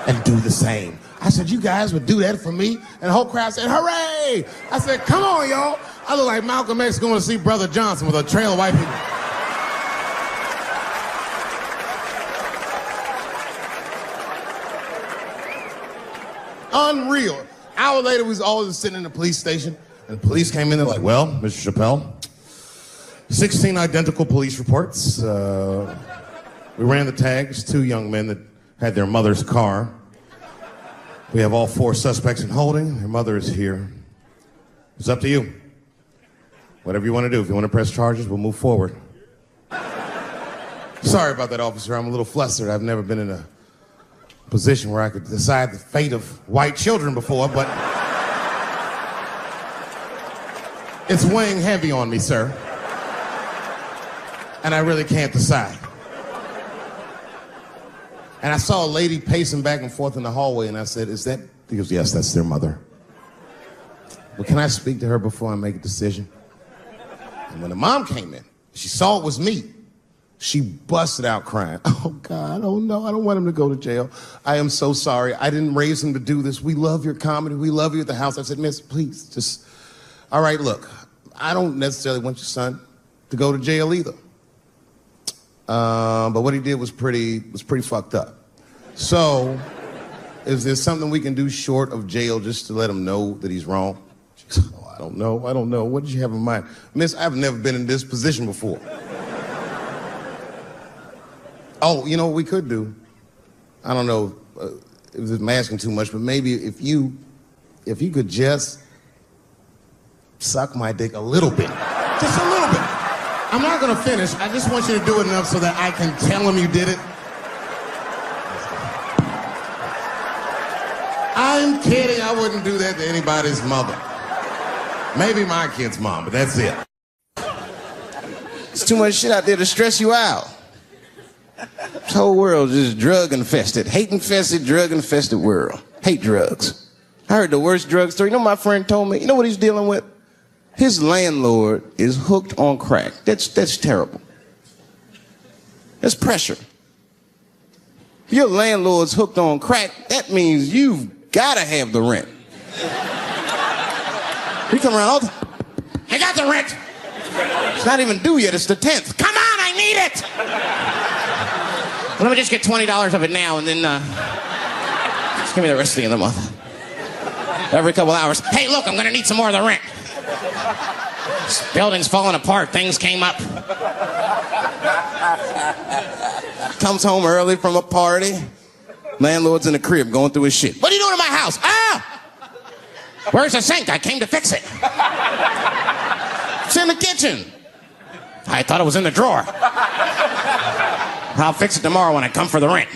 and do the same. I said, you guys would do that for me? And the whole crowd said, hooray! I said, come on, y'all. I look like Malcolm X going to see Brother Johnson with a trail of white people. Unreal. Hour later, we was all just sitting in the police station, and the police came in. They're like, well, Mr. Chappelle, 16 identical police reports. We ran the tags, 2 young men that had their mother's car. We have all 4 suspects in holding. Their mother is here. It's up to you. Whatever you want to do. If you want to press charges, we'll move forward. Sorry about that, officer. I'm a little flustered. I've never been in a position where I could decide the fate of white children before, but it's weighing heavy on me, sir. And I really can't decide. And I saw a lady pacing back and forth in the hallway, and I said, is that? He goes, yes, that's their mother. Well, can I speak to her before I make a decision? And when the mom came in, she saw it was me. She busted out crying. Oh, God, oh, no, I don't want him to go to jail. I am so sorry. I didn't raise him to do this. We love your comedy. We love you at the house. I said, miss, please, just, all right, look, I don't necessarily want your son to go to jail either. But what he did was pretty fucked up. So, is there something we can do short of jail just to let him know that he's wrong? She goes, oh, I don't know. What did you have in mind? Miss, I've never been in this position before. Oh, you know what we could do? I don't know if I'm asking too much, but maybe if you could just suck my dick a little bit. Just a little bit. I'm not gonna finish. I just want you to do it enough so that I can tell him you did it. I'm kidding. I wouldn't do that to anybody's mother. Maybe my kid's mom, but that's it. There's too much shit out there to stress you out. This whole world is drug infested, hate infested, drug infested world. Hate drugs. I heard the worst drug story. You know what my friend told me? You know what he's dealing with? His landlord is hooked on crack. That's terrible. That's pressure. Your landlord's hooked on crack, that means you've gotta have the rent. He come around all the time. I got the rent. It's not even due yet, it's the 10th. Come on, I need it! Let me just get $20 of it now and then just give me the rest of the month. Every couple hours, hey look, I'm gonna need some more of the rent. This building's falling apart, things came up. Comes home early from a party. Landlord's in the crib going through his shit. What are you doing in my house? Ah! Where's the sink? I came to fix it. It's in the kitchen. I thought it was in the drawer. I'll fix it tomorrow when I come for the rent.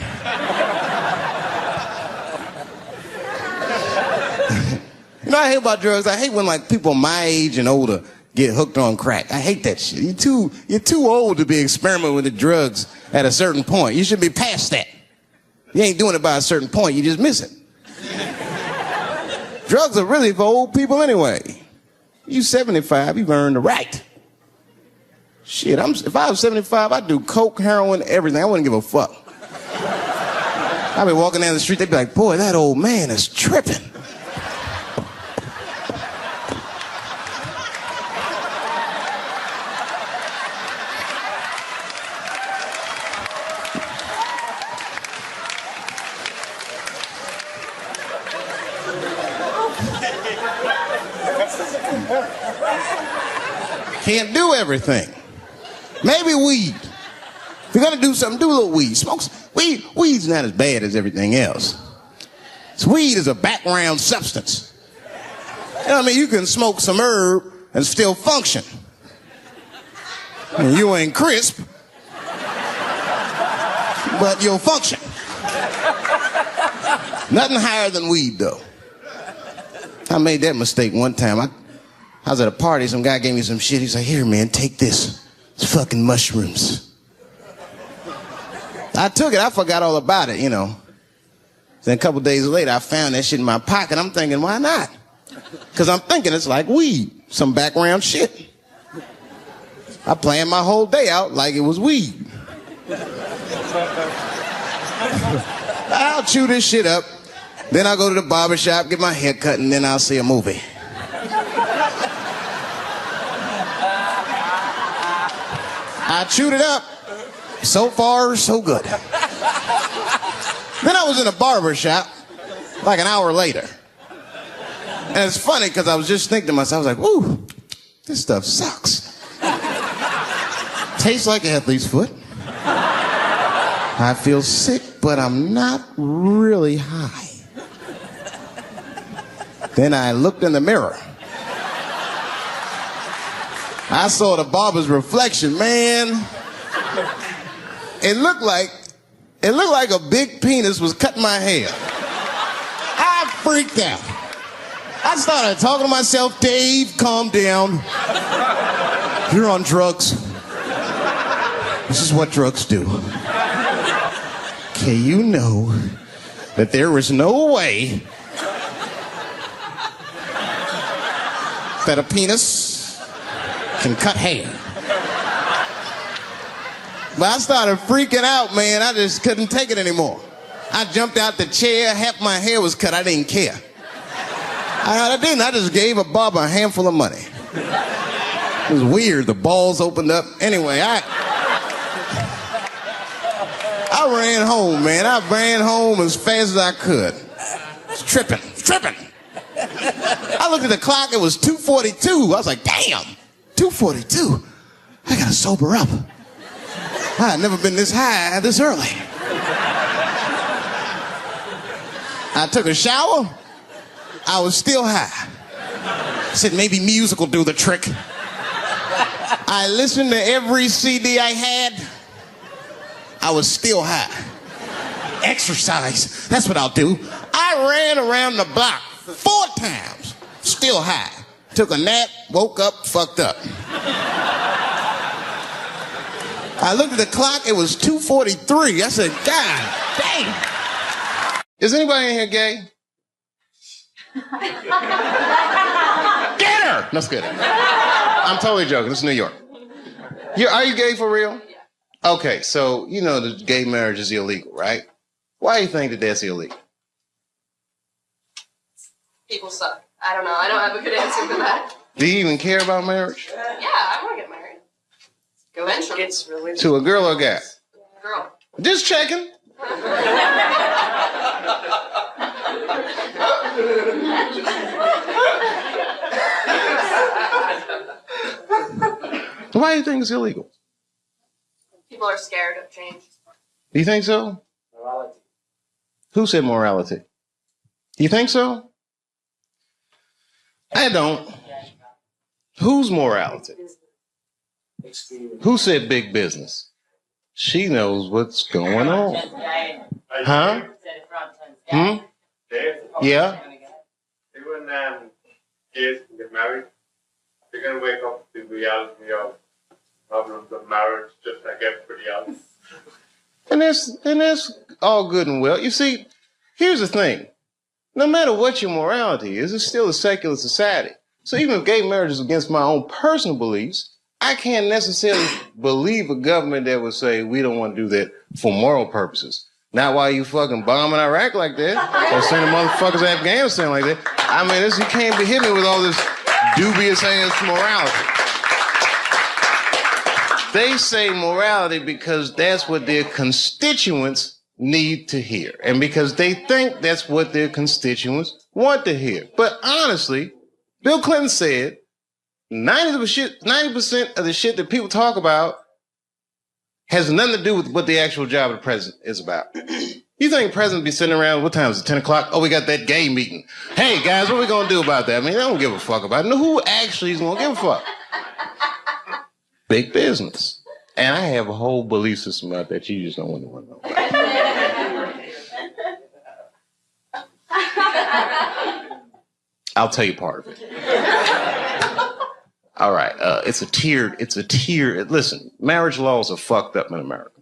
You know what I hate about drugs? I hate when like people my age and older get hooked on crack. I hate that shit. You're too old to be experimenting with the drugs at a certain point. You should be past that. You ain't doing it by a certain point, you just miss it. Drugs are really for old people anyway. You 75, you've earned the right. Shit, if I was 75, I'd do coke, heroin, everything. I wouldn't give a fuck. I'd be walking down the street, they'd be like, boy, that old man is tripping. Can't do everything. Maybe weed. If you're gonna do something, do a little weed. Smoke weed. Weed's not as bad as everything else. Weed is a background substance. You know what I mean? You can smoke some herb and still function. And you ain't crisp, but you'll function. Nothing higher than weed, though. I made that mistake one time. I was at a party, some guy gave me some shit. He's like, here, man, take this. It's fucking mushrooms. I took it, I forgot all about it, you know. Then a couple days later, I found that shit in my pocket. I'm thinking, why not? Because I'm thinking it's like weed, some background shit. I planned my whole day out like it was weed. I'll chew this shit up, then I'll go to the barber shop, get my hair cut, and then I'll see a movie. I chewed it up. So far, so good. Then I was in a barber shop like an hour later. And it's funny because I was just thinking to myself, I was like, woo, this stuff sucks. Tastes like athlete's foot. I feel sick, but I'm not really high. Then I looked in the mirror. I saw the barber's reflection, man. It looked like a big penis was cutting my hair. I freaked out. I started talking to myself, Dave, calm down. You're on drugs. This is what drugs do. Okay, you know that there is no way that a penis can cut hair. But I started freaking out, man. I just couldn't take it anymore. I jumped out the chair, half my hair was cut, I didn't care. I didn't, I just gave a barber a handful of money. It was weird, the balls opened up. Anyway, I ran home, man. I ran home as fast as I could. It's tripping. I looked at the clock, it was 2:42. I was like, damn, 2:42. I gotta sober up. I had never been this high this early. I took a shower. I was still high. I said, maybe music will do the trick. I listened to every CD I had. I was still high. Exercise, that's what I'll do. I ran around the block 4 times, still high. Took a nap, woke up, fucked up. I looked at the clock, it was 2:43. I said, God damn. Is anybody in here gay? Get her! No, it's good. I'm totally joking, this is New York. Are you gay for real? Okay, so you know the gay marriage is illegal, right? Why do you think that that's illegal? People suck. I don't know. I don't have a good answer for that. Do you even care about marriage? Yeah, I want to get married. Eventually. It's really to a girl or a guy? Girl. Just checking. Why do you think it's illegal? People are scared of change. Do you think so? Morality. Who said morality? You think so? I don't. Whose morality? Who said big business? She knows what's going on. Huh? Hmm? Yeah? Even gays can get married. They're going to wake up to the reality of problems of marriage just like everybody else. And that's all good and well. You see, here's the thing. No matter what your morality is, it's still a secular society. So even if gay marriage is against my own personal beliefs, I can't necessarily believe a government that would say we don't want to do that for moral purposes. Not while you fucking bombing Iraq like that, or sending motherfuckers to Afghanistan like that. I mean, you can't be hitting me with all this dubious ass morality. They say morality because that's what their constituents need to hear. And because they think that's what their constituents want to hear. But honestly, Bill Clinton said 90% of the shit that people talk about has nothing to do with what the actual job of the president is about. You think the president be sitting around, what time is it, 10 o'clock? Oh, we got that gay meeting. Hey, guys, what are we going to do about that? I mean, they don't give a fuck about it. No, who actually is going to give a fuck? Big business. And I have a whole belief system about that you just don't want to know about. I'll tell you part of it. All right, it's a tiered, listen, marriage laws are fucked up in America.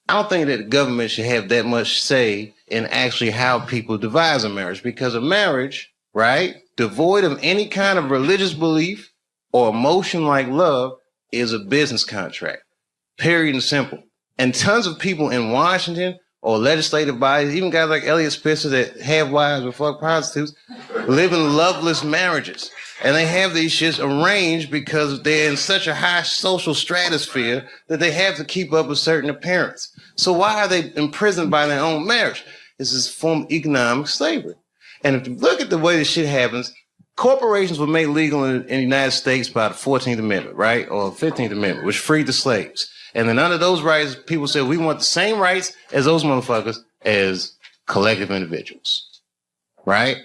I don't think that the government should have that much say in actually how people devise a marriage, because a marriage, right, devoid of any kind of religious belief or emotion like love is a business contract, period and simple. And tons of people in Washington or legislative bodies, even guys like Elliot Spitzer that have wives or fuck prostitutes, live in loveless marriages. And they have these shits arranged because they're in such a high social stratosphere that they have to keep up a certain appearance. So why are they imprisoned by their own marriage? This is a form of economic slavery. And if you look at the way this shit happens, corporations were made legal in the United States by the 14th Amendment, right? Or 15th Amendment, which freed the slaves. And then under those rights, people said, we want the same rights as those motherfuckers as collective individuals, right?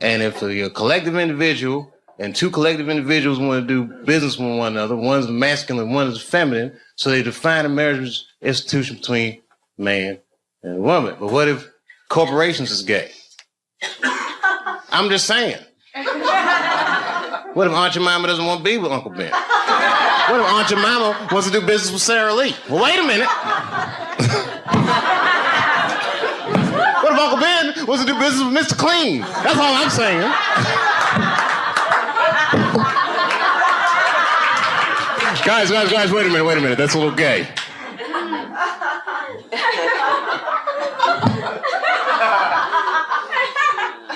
And if you're a collective individual and two collective individuals want to do business with one another, one's masculine, one is feminine, so they define a marriage institution between man and woman. But what if corporations is gay? I'm just saying. What if Aunt Jemima doesn't want to be with Uncle Ben? What if Aunt Jemima wants to do business with Sarah Lee? Well, wait a minute. What if Uncle Ben wants to do business with Mr. Clean? That's all I'm saying. Guys, wait a minute. That's a little gay.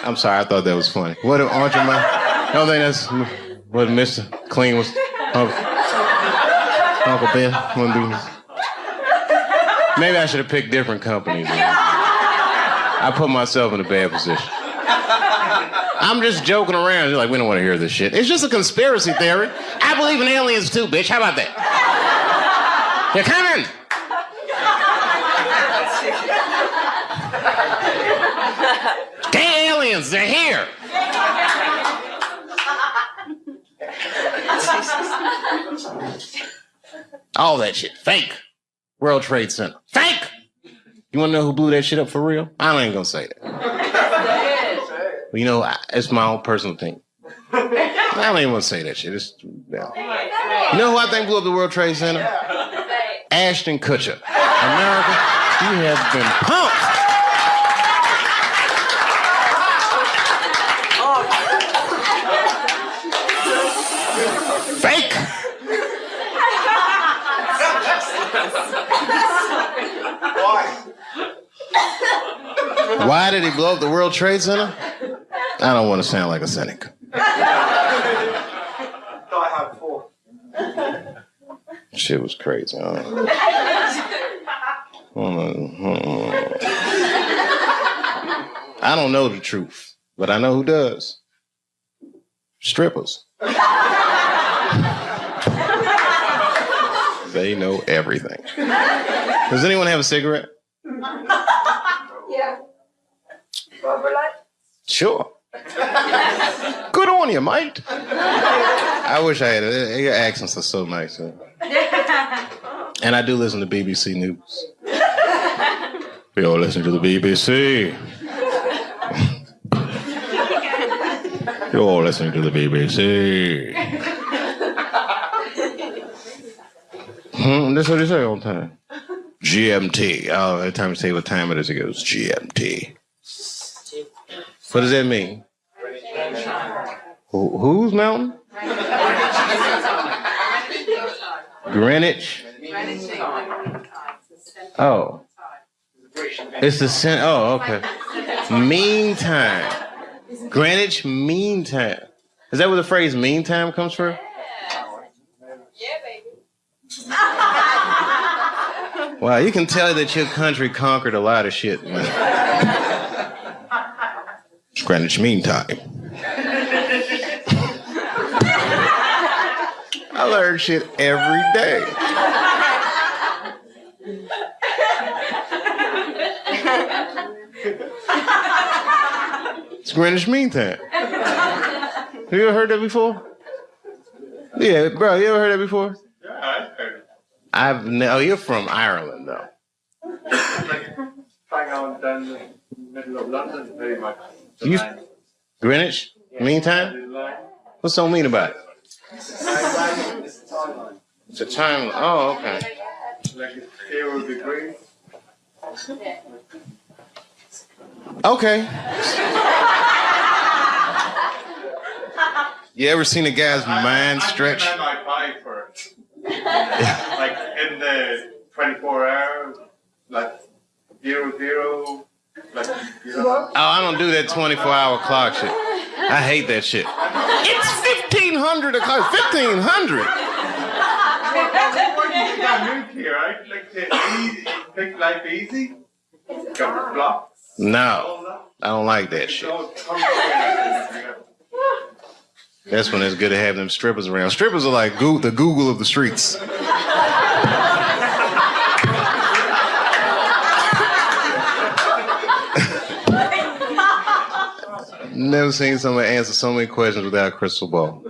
I'm sorry, I thought that was funny. What if Aunt Jemima? I don't think that's what Mr. Clean was. Uncle Ben wouldn't do. Maybe I should have picked different companies. I put myself in a bad position. I'm just joking around. You're like, we don't want to hear this shit. It's just a conspiracy theory. I believe in aliens too, bitch. How about that? They're coming. Gay aliens, they're here. All that shit, fake. World Trade Center, fake. You want to know who blew that shit up for real? I ain't gonna say that. You know, it's my own personal thing. I don't even want to say that shit. Yeah. You know who I think blew up the World Trade Center? Ashton Kutcher. America, you have been punked. Fake. Why did he blow up the World Trade Center? I don't want to sound like a cynic. Shit was crazy. I don't know the truth, but I know who does. Strippers. They know everything. Does anyone have a cigarette? Yeah. Sure. Good on you, mate. I wish I had it. Your accents are so nice. And I do listen to BBC News. We all listen to the BBC. You're all listening to the BBC. That's what they say all the time. GMT. Oh, every time you say what time it is, it goes GMT. What does that mean? Whose mountain? Greenwich. Oh. It's the center. Oh, okay. Meantime. Greenwich Mean Time. Is that where the phrase mean time comes from? Yeah, baby. Wow, you can tell that your country conquered a lot of shit, man. It's Greenwich Mean Time. I learn shit every day. It's Greenwich Mean Time. Have you ever heard that before? Yeah, bro, you ever heard that before? Yeah, I've heard it. Oh, you're from Ireland, though. Hang on down the middle of London, pretty much. Greenwich Mean Time? What's so mean about it? It's a time. Oh, okay. Like it's 0 degrees. Okay. You ever seen a guy's mind stretch? I might buy for it. Like in the 24 hours, like 0, like, you know. Oh, I don't do that 24-hour clock shit. I hate that shit. It's 1,500 o'clock. 1,500. You got moved here, right? Like to make life easy. Got blocks. No, I don't like that shit. That's when it's good to have them strippers around. Strippers are like the Google of the streets. Never seen somebody answer so many questions without a crystal ball.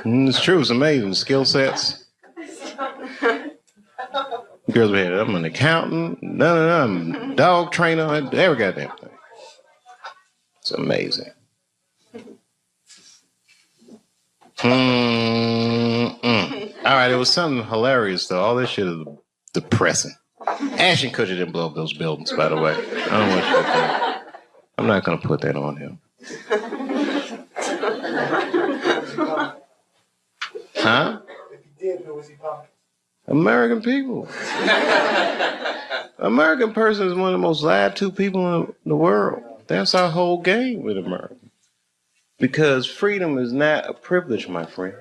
It's true, it's amazing. Skill sets. Girls be here, I'm an accountant, I'm a dog trainer, every goddamn thing. It's amazing. All right, it was something hilarious, though. All this shit is depressing. Ashton Kutcher didn't blow up those buildings, by the way. I don't want you to think. I'm not going to put that on him. Huh? If he did, who was he pumping? American people. American person is one of the most lied to people in the world. That's our whole game with America. Because freedom is not a privilege, my friend.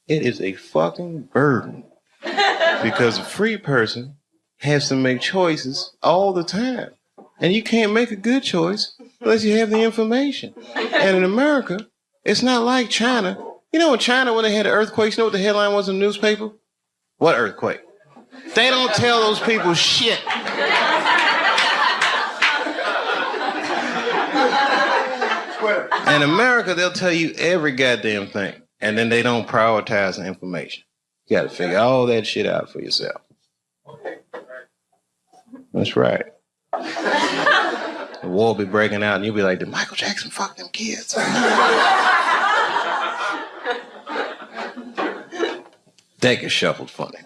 It is a fucking burden. Because a free person has to make choices all the time. And you can't make a good choice unless you have the information. And in America, it's not like China. You know in China when they had the earthquakes, you know what the headline was in the newspaper? What earthquake? They don't tell those people shit. In America, they'll tell you every goddamn thing. And then they don't prioritize the information. You gotta figure all that shit out for yourself. That's right. The war will be breaking out and you'll be like, did Michael Jackson fuck them kids? That gets shuffled funny.